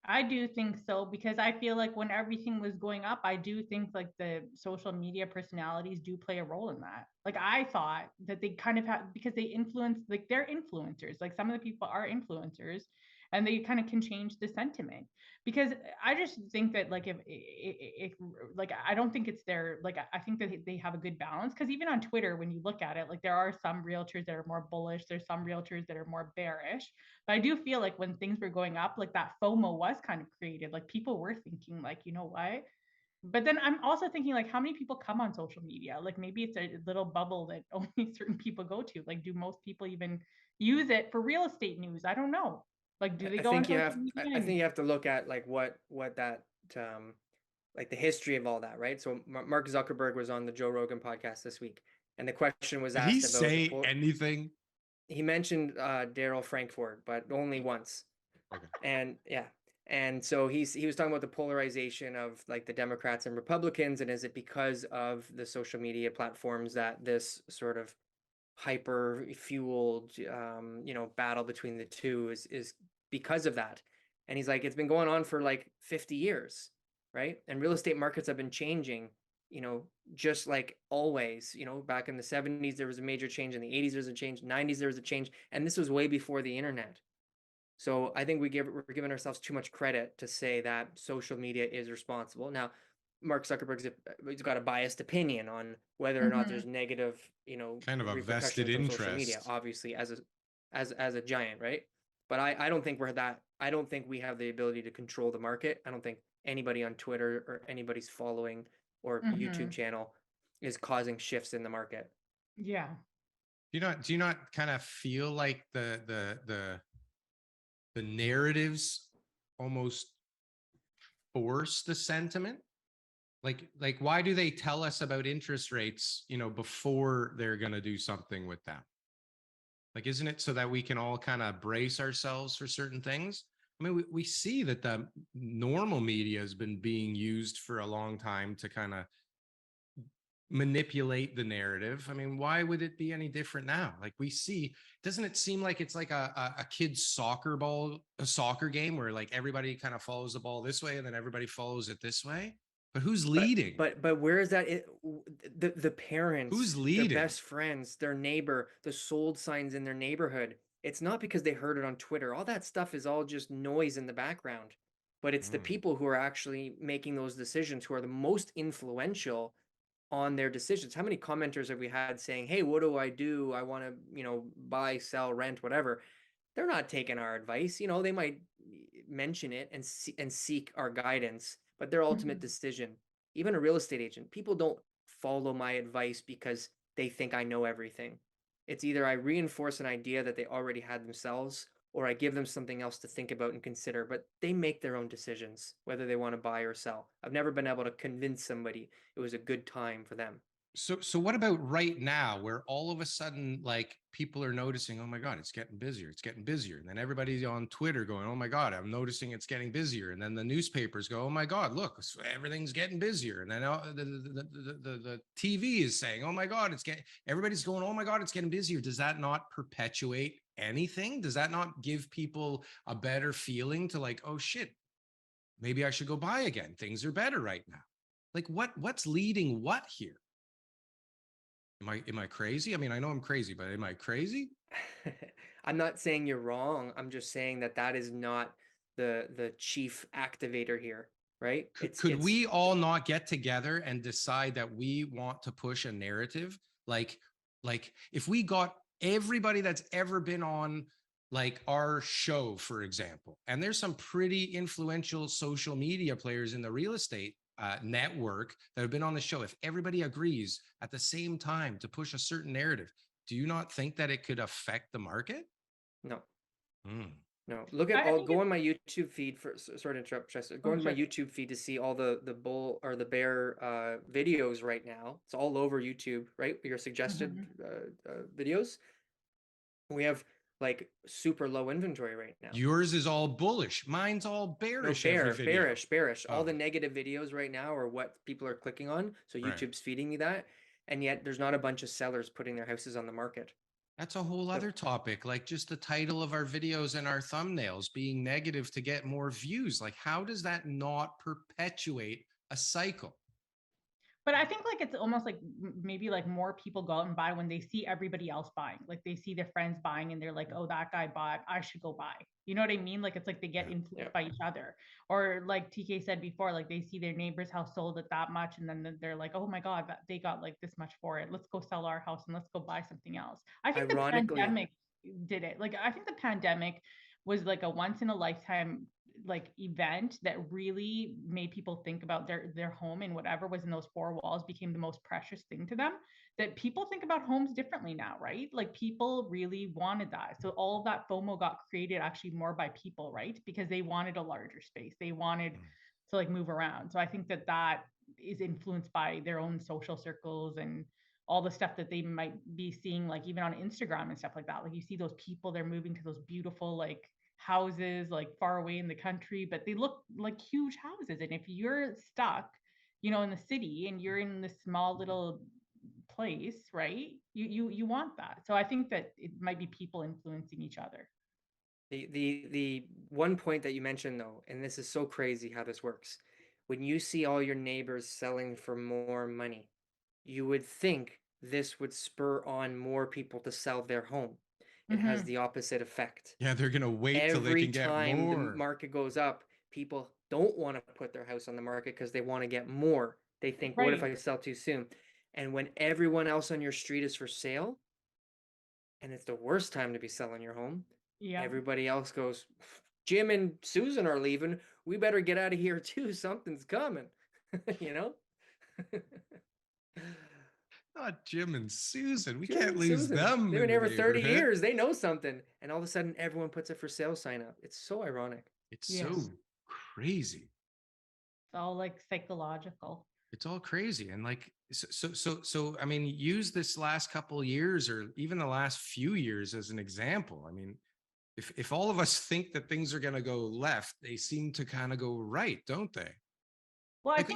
I do think so, because I feel like when everything was going up, I do think like the social media personalities do play a role in that. Like I thought that they kind of have, because they influence, like they're influencers. Like some of the people are influencers, and they kind of can change the sentiment. Because I just think that like if like I don't think it's their, like I think that they have a good balance, because even on Twitter when you look at it, like there are some realtors that are more bullish, there's some realtors that are more bearish. But I do feel like when things were going up, like that FOMO was kind of created. Like people were thinking like, you know what? But then I'm also thinking like, how many people come on social media? Like maybe it's a little bubble that only certain people go to. Like, do most people even use it for real estate news? I don't know. Like, do they I go on think you social have. media? I think you have to look at like what that like the history of all that, right? So Mark Zuckerberg was on the Joe Rogan podcast this week, and the question was Did asked he about say anything? he mentioned Daryl Frankfurt, but only once. Okay. And yeah, and so he was talking about the polarization of like the Democrats and Republicans, and is it because of the social media platforms that this sort of hyper fueled battle between the two is because of that? And he's like, it's been going on for like 50 years, right? And real estate markets have been changing, just like always. Back in the 70s there was a major change, in the 80s there was a change, 90s there was a change, and this was way before the internet. So I think we're giving ourselves too much credit to say that social media is responsible. Now, Mark Zuckerberg's he's got a biased opinion on whether or not there's negative, Kind of a vested repercussions from social media, interest. obviously as a giant, right? But I don't think I don't think we have the ability to control the market. I don't think anybody on Twitter or anybody's following or YouTube channel is causing shifts in the market. Yeah. Do you not kind of feel like the narratives almost force the sentiment? Like why do they tell us about interest rates, before they're going to do something with them? Like, isn't it so that we can all kind of brace ourselves for certain things? I mean, we see that the normal media has been being used for a long time to kind of manipulate the narrative. I mean, why would it be any different now? Like we see, doesn't it seem like it's like a kid's soccer game where like everybody kind of follows the ball this way and then everybody follows it this way? But who's leading? But where is that? The parents, Who's their leading? best friends, their neighbor, the sold signs in their neighborhood. It's not because they heard it on Twitter. All that stuff is all just noise in the background. But it's the people who are actually making those decisions who are the most influential on their decisions. How many commenters have we had saying, "Hey, what do I do? I want to, buy, sell, rent, whatever." They're not taking our advice. They might mention it and seek our guidance, but their ultimate decision, even a real estate agent, people don't follow my advice because they think I know everything. It's either I reinforce an idea that they already had themselves, or I give them something else to think about and consider, but they make their own decisions, whether they want to buy or sell. I've never been able to convince somebody it was a good time for them. So what about right now where all of a sudden like people are noticing, oh my God, it's getting busier. It's getting busier. And then everybody's on Twitter going, oh my God, I'm noticing it's getting busier. And then the newspapers go, oh my God, look, everything's getting busier. And then the TV is saying, oh my God, everybody's going, oh my God, it's getting busier. Does that not perpetuate anything? Does that not give people a better feeling to like, oh shit, maybe I should go buy again. Things are better right now. Like what's leading what here? Am I crazy? I mean, I know I'm crazy, but am I crazy? I'm not saying you're wrong. I'm just saying that is not the chief activator here, right? Could we all not get together and decide that we want to push a narrative? Like if we got everybody that's ever been on like our show, for example, and there's some pretty influential social media players in the real estate network that have been on the show, if everybody agrees at the same time to push a certain narrative, do you not think that it could affect the market? No. No. Look at go on my YouTube feed for sorry to interrupt, Chester. Go on my YouTube feed to see all the bull or the bear videos right now. It's all over YouTube, right? Your suggested videos. We have like super low inventory right now. Yours is all bullish. Mine's all bearish. No, bearish. All the negative videos right now are what people are clicking on. So YouTube's feeding me that. And yet there's not a bunch of sellers putting their houses on the market. That's a whole other topic, like just the title of our videos and our thumbnails being negative to get more views. Like, how does that not perpetuate a cycle? But I think like it's almost like maybe like more people go out and buy when they see everybody else buying. Like they see their friends buying and they're like, oh, that guy bought, I should go buy. You know what I mean? Like it's like they get influenced by each other. Or like TK said before, like they see their neighbor's house sold at that much and then they're like, oh my God, they got like this much for it. Let's go sell our house and let's go buy something else. I think the pandemic did it. Like I think the pandemic was like a once in a lifetime like event that really made people think about their home, and whatever was in those four walls became the most precious thing to them. That people think about homes differently now, right? Like people really wanted that. So all of that FOMO got created actually more by people, right? Because they wanted a larger space. They wanted to like move around. So I think that is influenced by their own social circles and all the stuff that they might be seeing, like even on Instagram and stuff like that. Like you see those people, they're moving to those beautiful like houses like far away in the country, but they look like huge houses. And if you're stuck, in the city and you're in this small little place, right? You want that. So I think that it might be people influencing each other. The one point that you mentioned though, and this is so crazy how this works. When you see all your neighbors selling for more money, you would think this would spur on more people to sell their home. It has the opposite effect. Yeah, they're gonna wait till they can get more. Every time the market goes up, people don't want to put their house on the market because they want to get more. They think, what if I sell too soon? And when everyone else on your street is for sale, and it's the worst time to be selling your home, everybody else goes, Jim and Susan are leaving. We better get out of here too. Something's coming, Not Jim and Susan. We can't lose them. They've been here for 30 years. They know something. And all of a sudden, everyone puts a for sale sign up. It's so ironic. It's so crazy. It's all like psychological. It's all crazy. And like, so, I mean, use this last couple of years or even the last few years as an example. I mean, if all of us think that things are going to go left, they seem to kind of go right, don't they? Well, like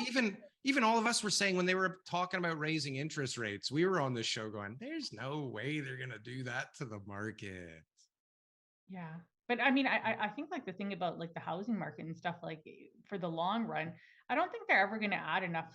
even all of us were saying when they were talking about raising interest rates, we were on this show going, there's no way they're going to do that to the market. Yeah. But I mean, I think like the thing about like the housing market and stuff, like for the long run, I don't think they're ever going to add enough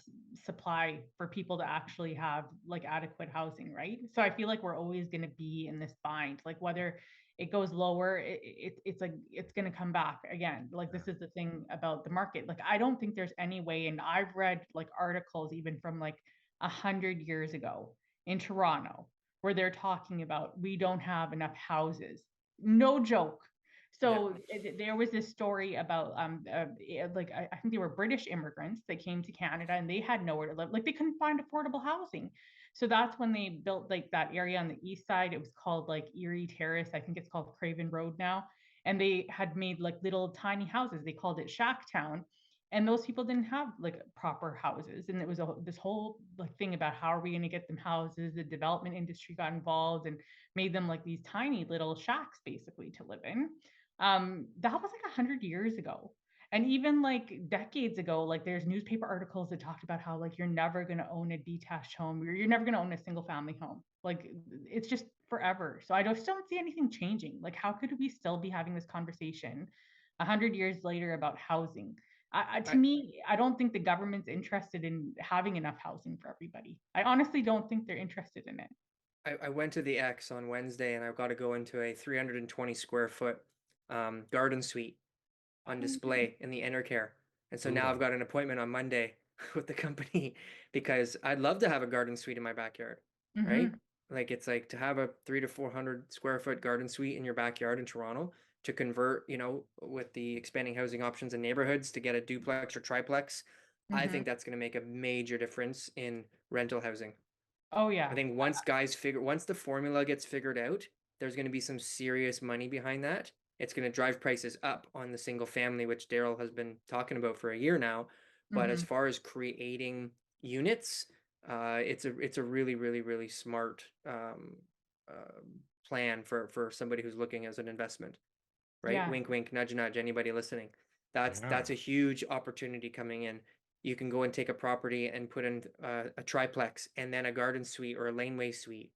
supply for people to actually have like adequate housing, right? So I feel like we're always going to be in this bind, like whether it goes lower, it's like it's going to come back again. Like this is the thing about the market. Like I don't think there's any way, and I've read like articles even from like 100 years ago in Toronto where they're talking about we don't have enough houses. No joke. So there was this story about like I think they were British immigrants that came to Canada and they had nowhere to live. Like they couldn't find affordable housing. So that's when they built like that area on the east side. It was called like Erie Terrace. I think it's called Craven Road now. And they had made like little tiny houses. They called it Shack Town. And those people didn't have like proper houses. And it was this whole like thing about how are we going to get them houses? The development industry got involved and made them like these tiny little shacks basically to live in. That was like 100 years ago. And even like decades ago, like there's newspaper articles that talked about how like you're never going to own a detached home, you're never going to own a single family home. Like it's just forever. So I just don't see anything changing. Like how could we still be having this conversation 100 years later about housing? To me, I don't think the government's interested in having enough housing for everybody. I honestly don't think they're interested in it. I went to the X on Wednesday and I've got to go into a 320 square foot garden suite on display in the Intercare. And so now I've got an appointment on Monday with the company because I'd love to have a garden suite in my backyard, right? Like it's like to have a 300 to 400 square foot garden suite in your backyard in Toronto to convert, you know, with the expanding housing options in neighborhoods to get a duplex or triplex. I think that's going to make a major difference in rental housing. Oh yeah. I think once the formula gets figured out, there's going to be some serious money behind that. It's going to drive prices up on the single family, which Darryl has been talking about for a year now. But as far as creating units, it's a really, really, really smart plan for somebody who's looking as an investment, right? Yeah. Wink, wink, nudge, nudge. Anybody listening? That's a huge opportunity coming in. You can go and take a property and put in a triplex and then a garden suite or a laneway suite,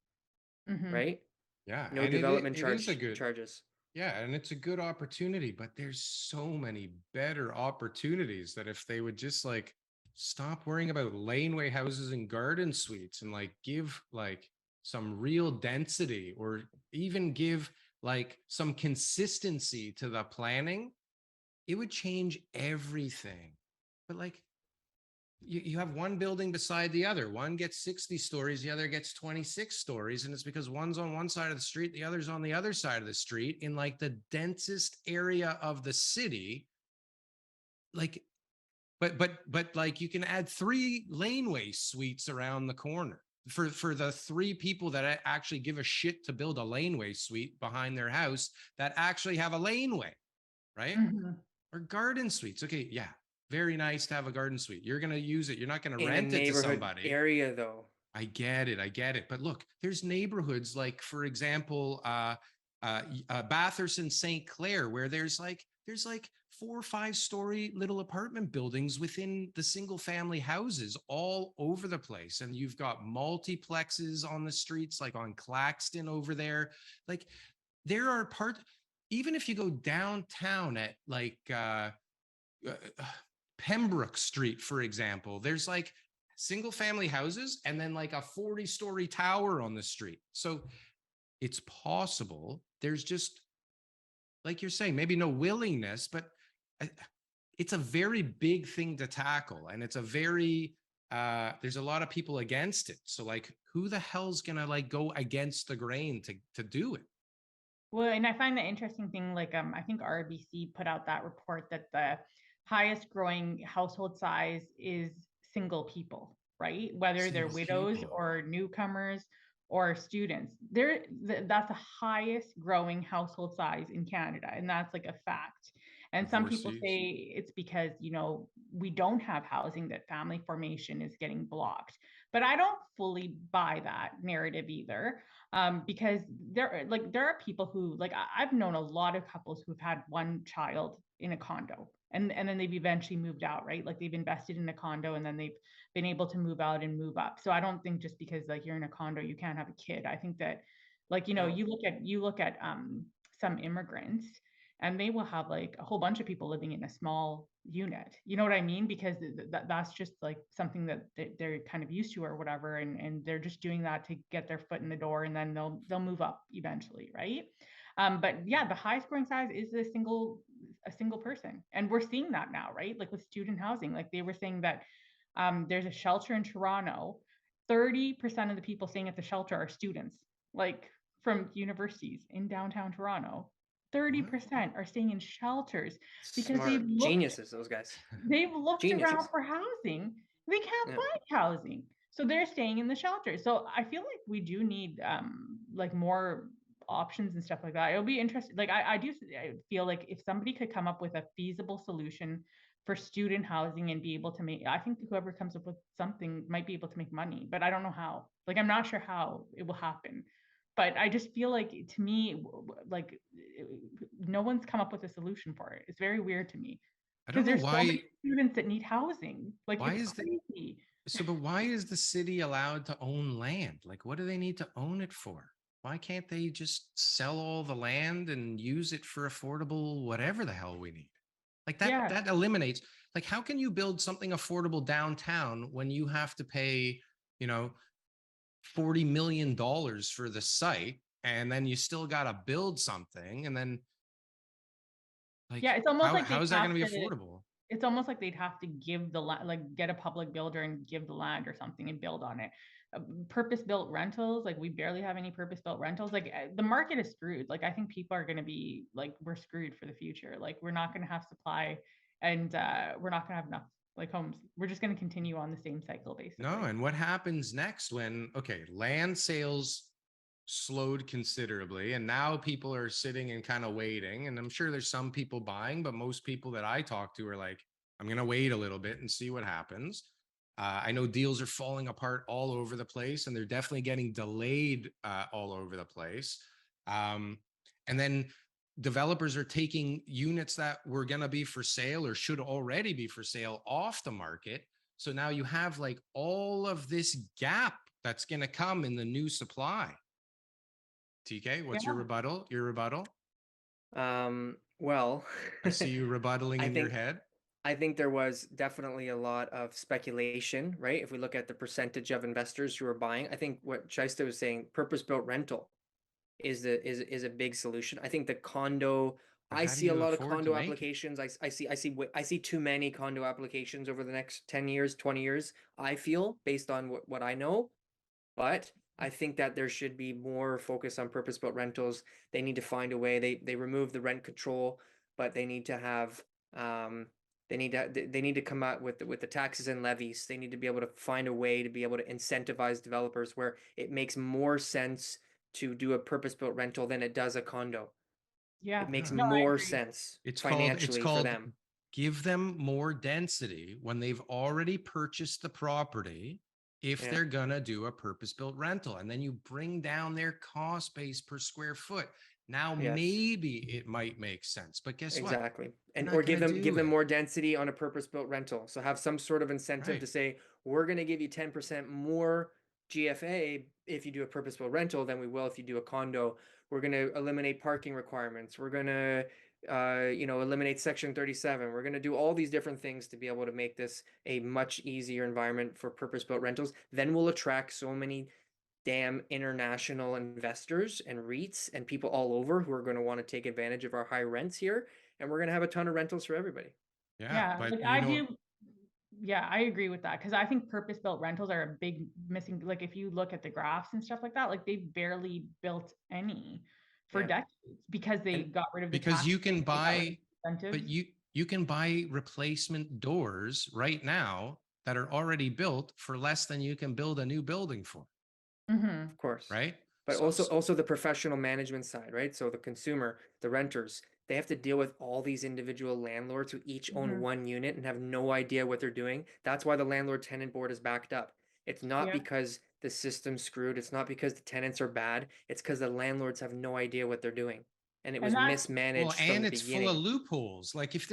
right? Yeah. No and development charges. Yeah. And it's a good opportunity, but there's so many better opportunities that if they would just like stop worrying about laneway houses and garden suites and like give like some real density or even give like some consistency to the planning, it would change everything. But like, you have one building beside the other. One gets 60 stories, the other gets 26 stories. And it's because one's on one side of the street, the other's on the other side of the street in like the densest area of the city. Like, but like you can add 3 laneway suites around the corner for the 3 people that actually give a shit to build a laneway suite behind their house that actually have a laneway, right? Or garden suites. Okay, yeah. Very nice to have a garden suite. You're going to use it. You're not going to rent it to somebody. Area though. I get it. But look, there's neighborhoods like, for example, Bathurst and St. Clair, where there's like 4 or 5 story little apartment buildings within the single family houses all over the place. And you've got multiplexes on the streets, like on Claxton over there. Like there are even if you go downtown at like, Pembroke Street, for example, there's like single family houses and then like a 40-story tower on the street. So it's possible. There's just, like you're saying, maybe no willingness, but it's a very big thing to tackle. And it's a very, there's a lot of people against it. So like, who the hell's going to like go against the grain to do it? Well, and I find the interesting thing, like I think RBC put out that report that the highest growing household size is single people, right? Whether they're widows or newcomers or students. That's the highest growing household size in Canada, and that's like a fact. And some people say it's because, you know, we don't have housing, that family formation is getting blocked. But I don't fully buy that narrative either, because there are people who, like, I've known a lot of couples who've had one child in a condo, and then they've eventually moved out, right? Like they've invested in a condo and then they've been able to move out and move up. So I don't think just because like you're in a condo you can't have a kid. I think that, like, you know, No. you look at some immigrants, and they will have like a whole bunch of people living in a small unit. You know what I mean? Because that's just like something that they're kind of used to or whatever, and they're just doing that to get their foot in the door, and then they'll move up eventually, right? But yeah, the high scoring size is a single person, and we're seeing that now, right? Like with student housing, like they were saying that there's a shelter in Toronto. 30% of the people staying at the shelter are students, like from universities in downtown Toronto. 30% are staying in shelters because Smart geniuses, those guys. they've looked Geniuses. around for housing. They can't find housing. So they're staying in the shelters. So I feel like we do need like more options and stuff like that. It'll be interesting. Like I feel like if somebody could come up with a feasible solution for student housing and be able to make, I think whoever comes up with something might be able to make money, but I don't know how. Like I'm not sure how it will happen. But I just feel like, to me, like no one's come up with a solution for it. It's very weird to me. I don't know There's so why. many students that need housing. Like Why it's is crazy. but why is the city allowed to own land? Like, what do they need to own it for? Why can't they just sell all the land and use it for affordable whatever the hell we need? Like that Yeah. that eliminates, like, how can you build something affordable downtown when you have to pay, you know, $40 million for the site, and then you still got to build something, and then like, Yeah, it's almost like how they is that going have to be to, affordable? it's almost like they'd have to give the land, like get a public builder and give the land or something and build on it. Purpose-built rentals, like we barely have any purpose-built rentals. Like the market is screwed. Like I think people are going to be like, we're screwed for the future. Like we're not going to have supply, and we're not going to have enough like homes. We're just going to continue on the same cycle basically. No, and what happens next when, okay, land sales slowed considerably, and now people are sitting and kind of waiting, and I'm sure there's some people buying, but most people that I talk to are like, I'm going to wait a little bit and see what happens. I know deals are falling apart all over the place, and they're definitely getting delayed all over the place. And then developers are taking units that were going to be for sale or should already be for sale off the market. So now you have like all of this gap that's going to come in the new supply. TK, what's your rebuttal? Your rebuttal? Well, I see you rebuttaling in your head. I think there was definitely a lot of speculation, right? If we look at the percentage of investors who are buying, I think what Shaista was saying, purpose-built rental is a big solution. I think the condo, I see a lot of condo applications. I see too many condo applications over the next 10 years, 20 years, I feel, based on what I know. But I think that there should be more focus on purpose-built rentals. They need to find a way. They remove the rent control, but they need to have they need to come out with the taxes and levies. They need to be able to find a way to be able to incentivize developers where it makes more sense to do a purpose-built rental than it does a condo. Yeah, it makes more sense financially for them. Give them more density when they've already purchased the property, if they're gonna do a purpose-built rental, and then you bring down their cost base per square foot. Now maybe it might make sense, but guess what? Exactly. And or give them more density on a purpose-built rental. So have some sort of incentive to say, we're going to give you 10% more GFA if you do a purpose-built rental than we will if you do a condo. We're going to eliminate parking requirements. We're going to eliminate Section 37. We're going to do all these different things to be able to make this a much easier environment for purpose-built rentals. Then we'll attract so many damn international investors and REITs and people all over who are going to want to take advantage of our high rents here, and we're going to have a ton of rentals for everybody. But like I do. Yeah, I agree with that, because I think purpose-built rentals are a big missing. Like if you look at the graphs and stuff like that, like they barely built any for decades because they got rid of the because you can buy, but you can buy replacement doors right now that are already built for less than you can build a new building for. Of course. Right. But also the professional management side, right? So the consumer, the renters, they have to deal with all these individual landlords who each own one unit and have no idea what they're doing. That's why the landlord tenant board is backed up. It's not Yeah. because the system's screwed. It's not because the tenants are bad. It's because the landlords have no idea what they're doing. And it was And that's mismanaged Well, from and the it's full of beginning. loopholes. Like if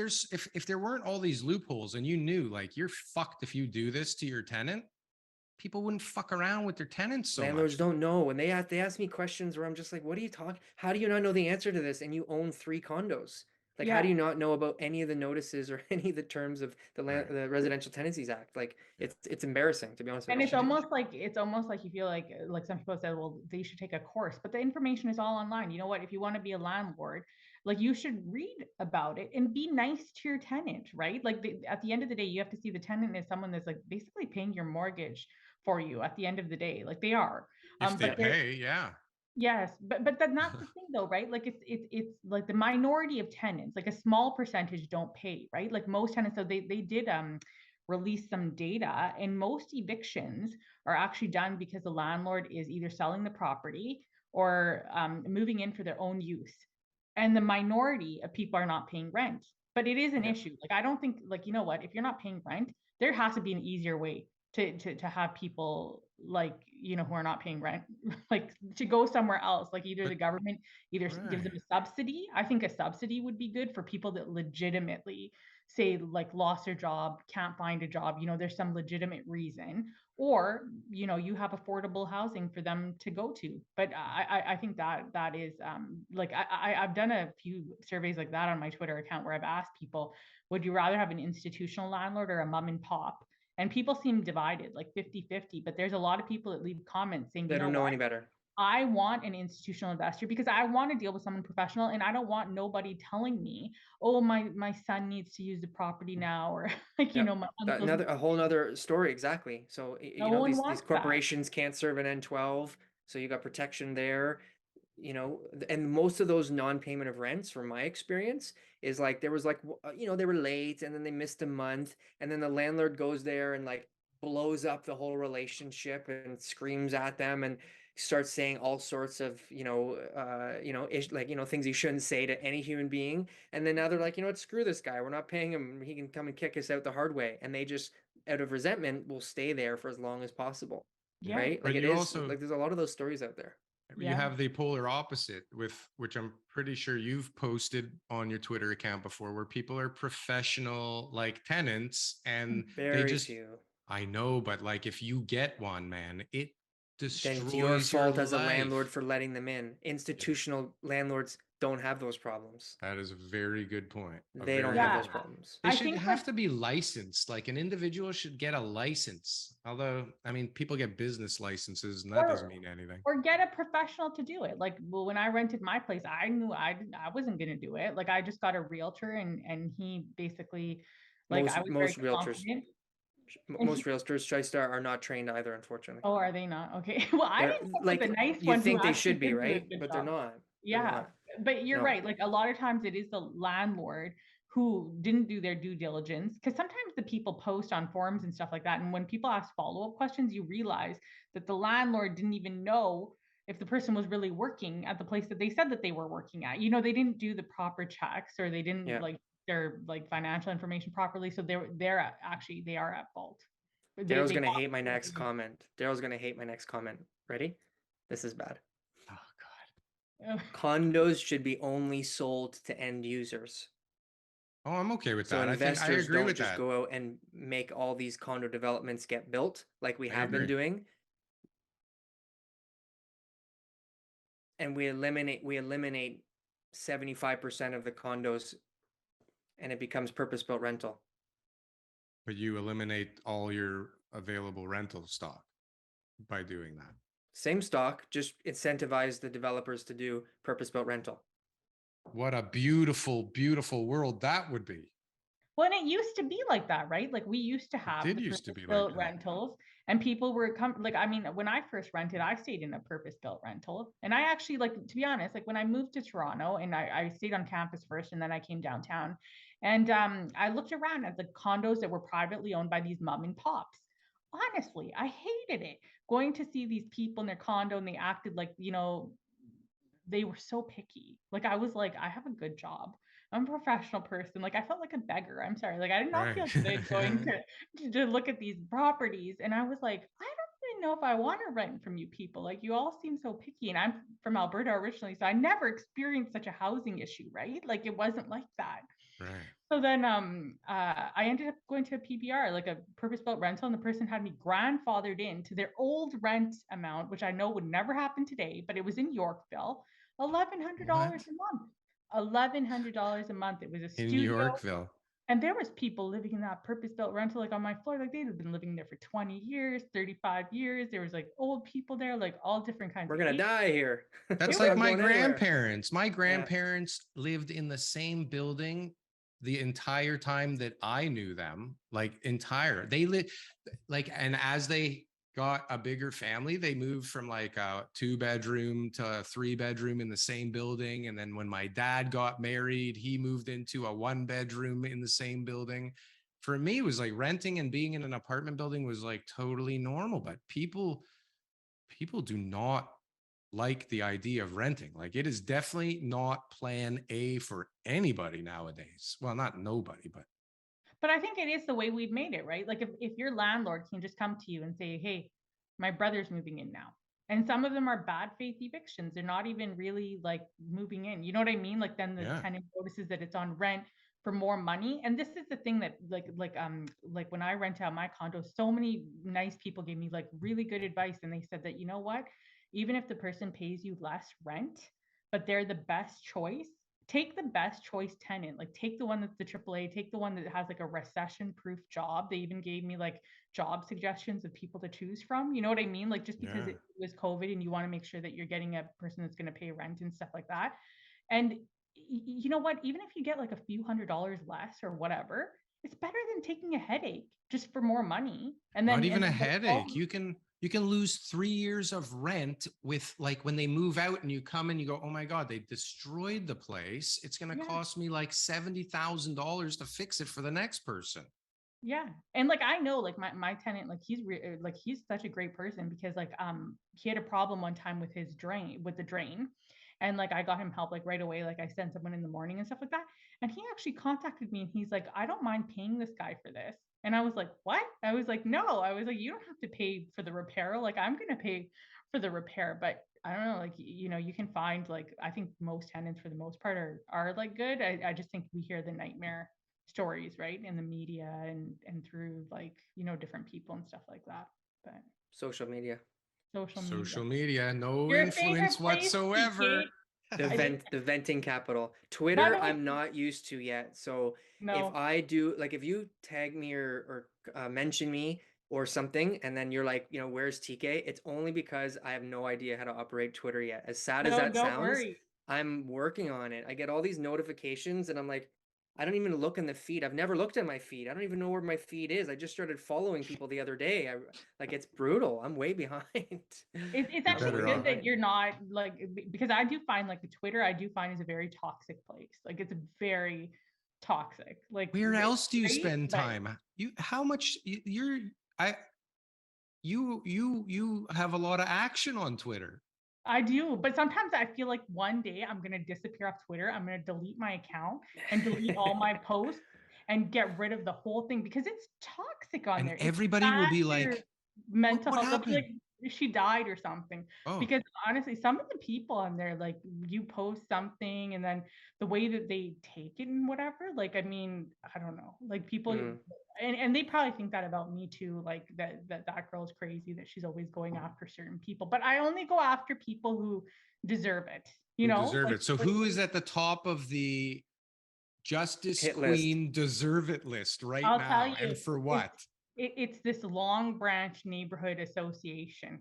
there weren't all these loopholes and you knew like you're fucked if you do this to your tenant, people wouldn't fuck around with their tenants so Landlords much. don't know. And they ask me questions where I'm just like, what are you talking? How do you not know the answer to this? And you own 3 condos. Like, how do yeah. you not know about any of the notices or any of the terms of Right. the Residential Tenancies Act? Like, it's embarrassing, to be honest with And you. it's almost like you feel like some people said, well, they should take a course, but the information is all online. You know what? If you want to be a landlord, like you should read about it and be nice to your tenant, right? Like at the end of the day, you have to see the tenant as someone that's like basically paying your mortgage for you at the end of the day. Like they are. If they But they're pay, yeah. Yes, but then that's the thing though, right? Like it's like the minority of tenants, like a small percentage don't pay, right? Like most tenants, so they did release some data, and most evictions are actually done because the landlord is either selling the property or moving in for their own use, and the minority of people are not paying rent. But it is an Yeah. issue. Like I don't think, like, you know what, if you're not paying rent, there has to be an easier way to have people, like, you know, who are not paying rent like to go somewhere else, like either But- the government either gives them Right. a subsidy. I think a subsidy would be good for people that legitimately say like lost their job, can't find a job, you know, there's some legitimate reason, or you know, you have affordable housing for them to go to. But I think that is like I've done a few surveys like that on my Twitter account where I've asked people, would you rather have an institutional landlord or a mom and pop? And people seem divided, like 50-50, but there's a lot of people that leave comments saying, They you know don't know what, any better. I want an institutional investor because I want to deal with someone professional, and I don't want nobody telling me, oh, my son needs to use the property now, or like, you Yep. know, my uncle's A whole nother story, exactly. So no you know, one these wants that. corporations can't serve an N12, so you got protection there. You know, and most of those non-payment of rents, from my experience, is like there was like you know, they were late and then they missed a month, and then the landlord goes there and like blows up the whole relationship and screams at them and starts saying all sorts of like, you know, things you shouldn't say to any human being. And then now they're like, you know what, screw this guy, we're not paying him, he can come and kick us out the hard way. And they just, out of resentment, will stay there for as long as possible. Yeah. Right? But Like it you is also like there's a lot of those stories out there. you Yeah. have the polar opposite with which I'm pretty sure you've posted on your Twitter account before, where people are professional like tenants and they Very just few. I know, but like if you get one, man, it Then destroys it's your fault as a life. landlord for letting them in. Institutional landlords don't have those problems. That is a very good point. They don't very have Yeah. good those point. problems. They I should think have like to be licensed. Like an individual should get a license. Although, I mean, people get business licenses and that doesn't or mean anything. or get a professional to do it. Like, well, when I rented my place, I knew I wasn't going to do it. Like I just got a realtor, and he basically, like, I was very Most realtors confident. And most realtors, Tristar, are not trained either, unfortunately. oh, are they not? Okay. Well, I They're didn't stick with like, the nice you one who think they actually should be, did do a right? good But they're job. not. They're Yeah, not. but you're No. right. Like a lot of times it is the landlord who didn't do their due diligence, because sometimes the people post on forums and stuff like that. And when people ask follow-up questions, you realize that the landlord didn't even know if the person was really working at the place that they said that they were working at. You know, they didn't do the proper checks, or they didn't Yeah. like their like financial information properly. So actually they are at fault. Daryl's They gonna got hate my next the- comment. Daryl's gonna hate my next comment. Ready? This is bad. Oh God. Condos should be only sold to end users. Oh, I'm okay with So that. I think I investors agree don't with just that. go out and make all these condo developments get built like we I have been agree. doing. And we eliminate 75% of the condos, and it becomes purpose-built rental. But you eliminate all your available rental stock by doing that. Same stock, just incentivize the developers to do purpose-built rental. What a beautiful, beautiful world that would be. Well, and it used to be like that, right? Like we used to have did the used to be like purpose-built that. rentals, and people were like, I mean, when I first rented, I stayed in a purpose-built rental. And I actually, like, to be honest, like when I moved to Toronto, and I stayed on campus first, and then I came downtown, and I looked around at the condos that were privately owned by these mom and pops. Honestly, I hated it going to see these people in their condo, and they acted like, you know, they were so picky. Like I was like, I have a good job. I'm a professional person. Like I felt like a beggar. I'm sorry. Like I did not feel good going Right. to look at these properties. And I was like, I don't didn't know if I want to rent from you people. Like, you all seem so picky. And I'm from Alberta originally, so I never experienced such a housing issue, right? Like, it wasn't like that. Right. So then I ended up going to a PBR, like a purpose-built rental, and the person had me grandfathered into their old rent amount, which I know would never happen today, but it was in Yorkville, $1,100 a month. $1,100 a month. It was a In studio. Yorkville. And there was people living in that purpose-built rental, like on my floor, like they'd have been living there for 20 years, 35 years. There was like old people there, like all different kinds We're of gonna ages. die here. That's We're like not my going anywhere. grandparents. My grandparents lived in the same building the entire time that I knew them, like entire. They lived like, and as they got a bigger family, they moved from like a 2-bedroom to a 3-bedroom in the same building. And then when my dad got married, he moved into a 1-bedroom in the same building. For me, it was like renting and being in an apartment building was like totally normal, but people do not like the idea of renting. Like, it is definitely not plan A for anybody nowadays. Well, not nobody, But I think it is the way we've made it, right? Like if your landlord can just come to you and say, hey, my brother's moving in now. And some of them are bad faith evictions. They're not even really like moving in. You know what I mean? Like then the Yeah. tenant notices that it's on rent for more money. And this is the thing that like when I rent out my condo, so many nice people gave me like really good advice. And they said that, you know what? Even if the person pays you less rent, but they're the best choice, take the best choice tenant. Like take the one that's the AAA, take the one that has like a recession proof job. They even gave me like job suggestions of people to choose from. You know what I mean? Like just because Yeah. it was COVID and you want to make sure that you're getting a person that's going to pay rent and stuff like that. And you know what? Even if you get like a few $100s less or whatever, it's better than taking a headache just for more money. And then not even and a then headache. You can lose 3 years of rent with like when they move out and you come and you go, oh my God, they destroyed the place. It's going to Yeah. cost me like $70,000 to fix it for the next person. Yeah. And like I know like my tenant, like he's such a great person because like he had a problem one time with his drain, with the drain. And like I got him help like right away. Like I sent someone in the morning and stuff like that. And he actually contacted me and he's like, I don't mind paying this guy for this. And I was like, what? I was like, no. I was like, you don't have to pay for the repair. Like I'm gonna pay for the repair. But I don't know, like you know, you can find like I think most tenants for the most part are like good. I just think we hear the nightmare stories, right, in the media and through like you know different people and stuff like that. But Social media. Social media, no Your influence favorite place, whatsoever. TK? The venting capital. By Twitter, the way, I'm not used to yet. So if no, I do, like, if you tag me or mention me or something, and then you're like, you know, where's TK? It's only because I have no idea how to operate Twitter yet. As sad as no, that don't sounds, worry. I'm working on it. I get all these notifications, and I'm like, I don't even look in the feed. I've never looked at my feed. I don't even know where my feed is. I just started following people the other day. Like, it's brutal. I'm way behind. It's You're actually better good off. that you're not like because I do find like the Twitter I do find is a very toxic place. Like it's very toxic. Like Where else do you right? spend Like, time? You how much you're I you have a lot of action on Twitter. I do, but sometimes I feel like one day I'm gonna disappear off Twitter. I'm gonna delete my account and delete all my posts and get rid of the whole thing because it's toxic on And there. It's everybody will bad be for your like, mental what health. They'll be happened? like, she died or something. Oh, Because honestly, some of the people on there, like you post something and then the way that they take it and whatever, like I mean, I don't know. Like people Mm. and they probably think that about me too, like that girl's crazy, that she's always going after certain people. But I only go after people who deserve it, you who know? deserve Like it. So who is at the top of the Justice Hit list. Queen deserve it list right I'll tell now? you, And for what? it's this Long Branch Neighborhood Association.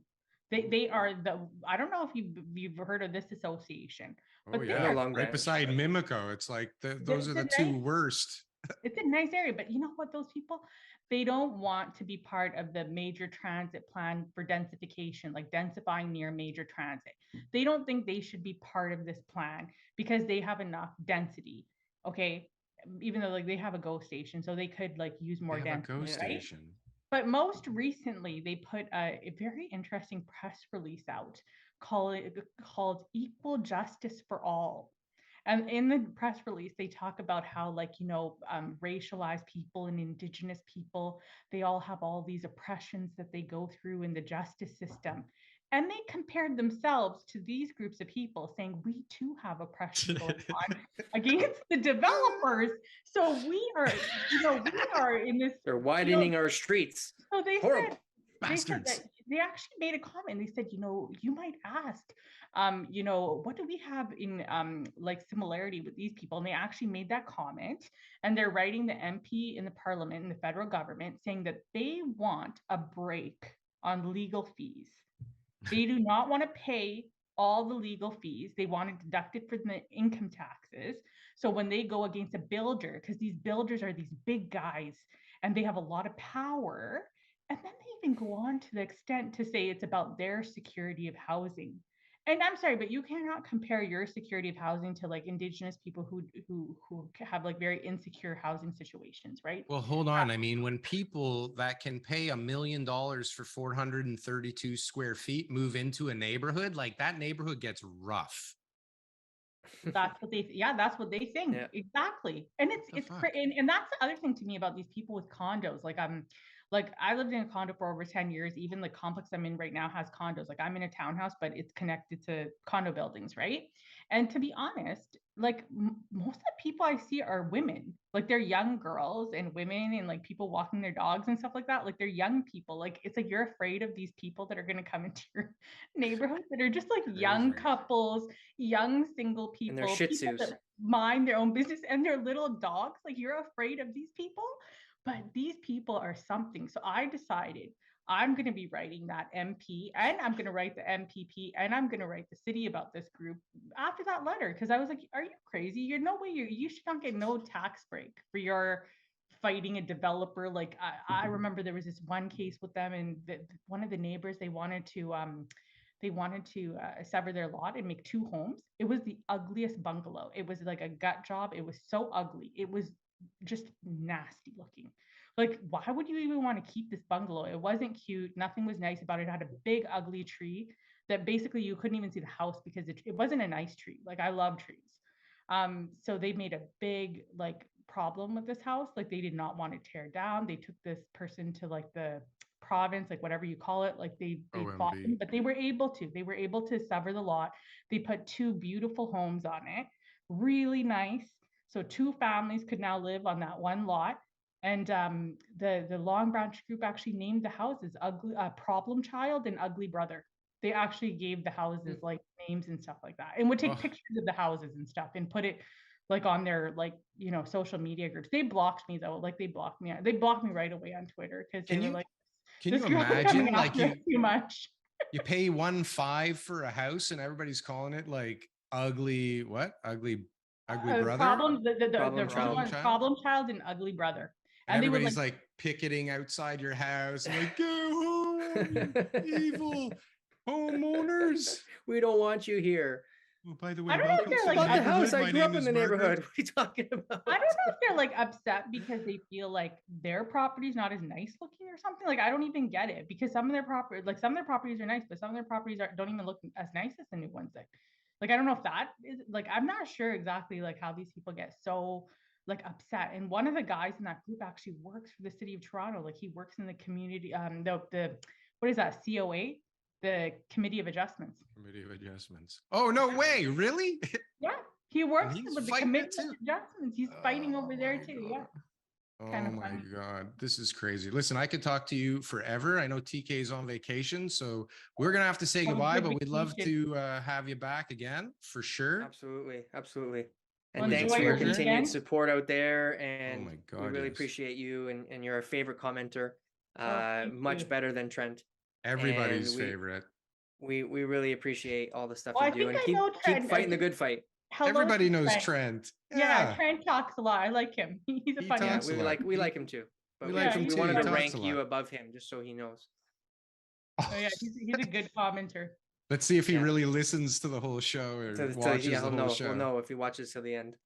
They are the I don't know if you've heard of this association, Oh but they yeah, No are Long right Branch. beside Mimico. It's like those are it's a the two nice worst. it's a nice area, but you know what? Those people, they don't want to be part of the major transit plan for densification, like densifying near major transit. They don't think they should be part of this plan because they have enough density. Okay. Even though like they have a GO station, so they could like use They more have a density, ghost right? station. But most recently, they put a very interesting press release out called Equal Justice for All. And in the press release, they talk about how, like, racialized people and Indigenous people, they all have all these oppressions that they go through in the justice system. And they compared themselves to these groups of people, saying, we too have oppression going on against the developers. So we are, we are in this. They're widening our streets. So they Horrible. said, Bastards. that they actually made a comment. They said, you might ask, what do we have in like similarity with these people? And they actually made that comment, and they're writing the MP in the parliament, in the federal government, saying that they want a break on legal fees. They do not want to pay all the legal fees. They want to deduct it from the income taxes. So when they go against a builder, because these builders are these big guys and they have a lot of power, and then they even go on to the extent to say it's about their security of housing. And I'm sorry, but you cannot compare your security of housing to like Indigenous people who have like very insecure housing situations, right? Well, hold on. I mean, when people that can pay $1 million for 432 square feet move into a neighborhood, like that neighborhood gets rough. That's what that's what they think. Yeah. Exactly. And and that's the other thing to me about these people with condos. Like I lived in a condo for over 10 years. Even the complex I'm in right now has condos. Like I'm in a townhouse, but it's connected to condo buildings, right? And to be honest, like most of the people I see are women. Like they're young girls and women and like people walking their dogs and stuff like that. Like they're young people. Like it's like you're afraid of these people that are going to come into your neighborhood that are just like young Crazy. couples, young single people, And their Shih people Tzus. that mind their own business, and their little dogs. Like you're afraid of these people. But these people are something. So I decided I'm going to be writing that MP, and I'm going to write the MPP, and I'm going to write the city about this group after that letter. Because I was like, are you crazy? You're no way. You should not get no tax break for your fighting a developer. Like I remember there was this one case with them, and one of the neighbors, they wanted to sever their lot and make 2 homes. It was the ugliest bungalow. It was like a gut job. It was so ugly. It was just nasty looking. Like, why would you even want to keep this bungalow? It wasn't cute. Nothing was nice about it. It had a big ugly tree that basically you couldn't even see the house because it wasn't a nice tree. Like I love trees. So they made a big like problem with this house. Like they did not want to tear down. They took this person to like the province, like whatever you call it. Like they fought them, but they were able to sever the lot. They put 2 beautiful homes on it, really nice. So 2 families could now live on that one lot. And the Long Branch group actually named the houses Problem Child and Ugly Brother. They actually gave the houses like names and stuff like that, and would take pictures of the houses and stuff and put it like on their social media groups. They blocked me though. Like they blocked me right away on Twitter because they were like, can you "This girl is imagine coming like after us too much." you pay 1.5 for a house and everybody's calling it like ugly brother, problem child and ugly brother. And everybody's like picketing outside your house, like, go home, evil homeowners. We don't want you here. Oh, by the way, I don't know if they're like the house. I grew up in the neighborhood. What are you talking about? I don't know if they're like upset because they feel like their property is not as nice looking or something. Like I don't even get it, because some of their properties are nice, but some of their properties don't even look as nice as the new ones. Like I don't know if that is like, I'm not sure exactly like how these people get so like upset. And one of the guys in that group actually works for the city of Toronto. Like he works in the community, the what is that, COA, the Committee of Adjustments. Oh, no way. Really? Yeah. He works with the Committee of Adjustments. He's fighting over there too. God. Yeah. Oh my God. This is crazy. Listen, I could talk to you forever. I know TK is on vacation, so we're going to have to say goodbye, but we'd love to have you back again for sure. Absolutely. And Well, thanks for your continued weekend. support out there. And Oh my God, we really yes. appreciate you, and you're our favorite commenter. Thank Much you. better than Trent. Everybody's And favorite. We really appreciate all the stuff Well, you I do, think and I know keep Trent. fighting the good fight. Hello, Everybody knows Trent. Yeah, Trent talks a lot. I like him. He's a He funny talks one. a lot. We like him too. But We we, like him we too. wanted He to talks rank a you lot. above him just so he knows. Oh yeah, he's a good commenter. Let's see if he Yeah. really listens to the whole show or watches the whole show. We'll know if he watches till the end.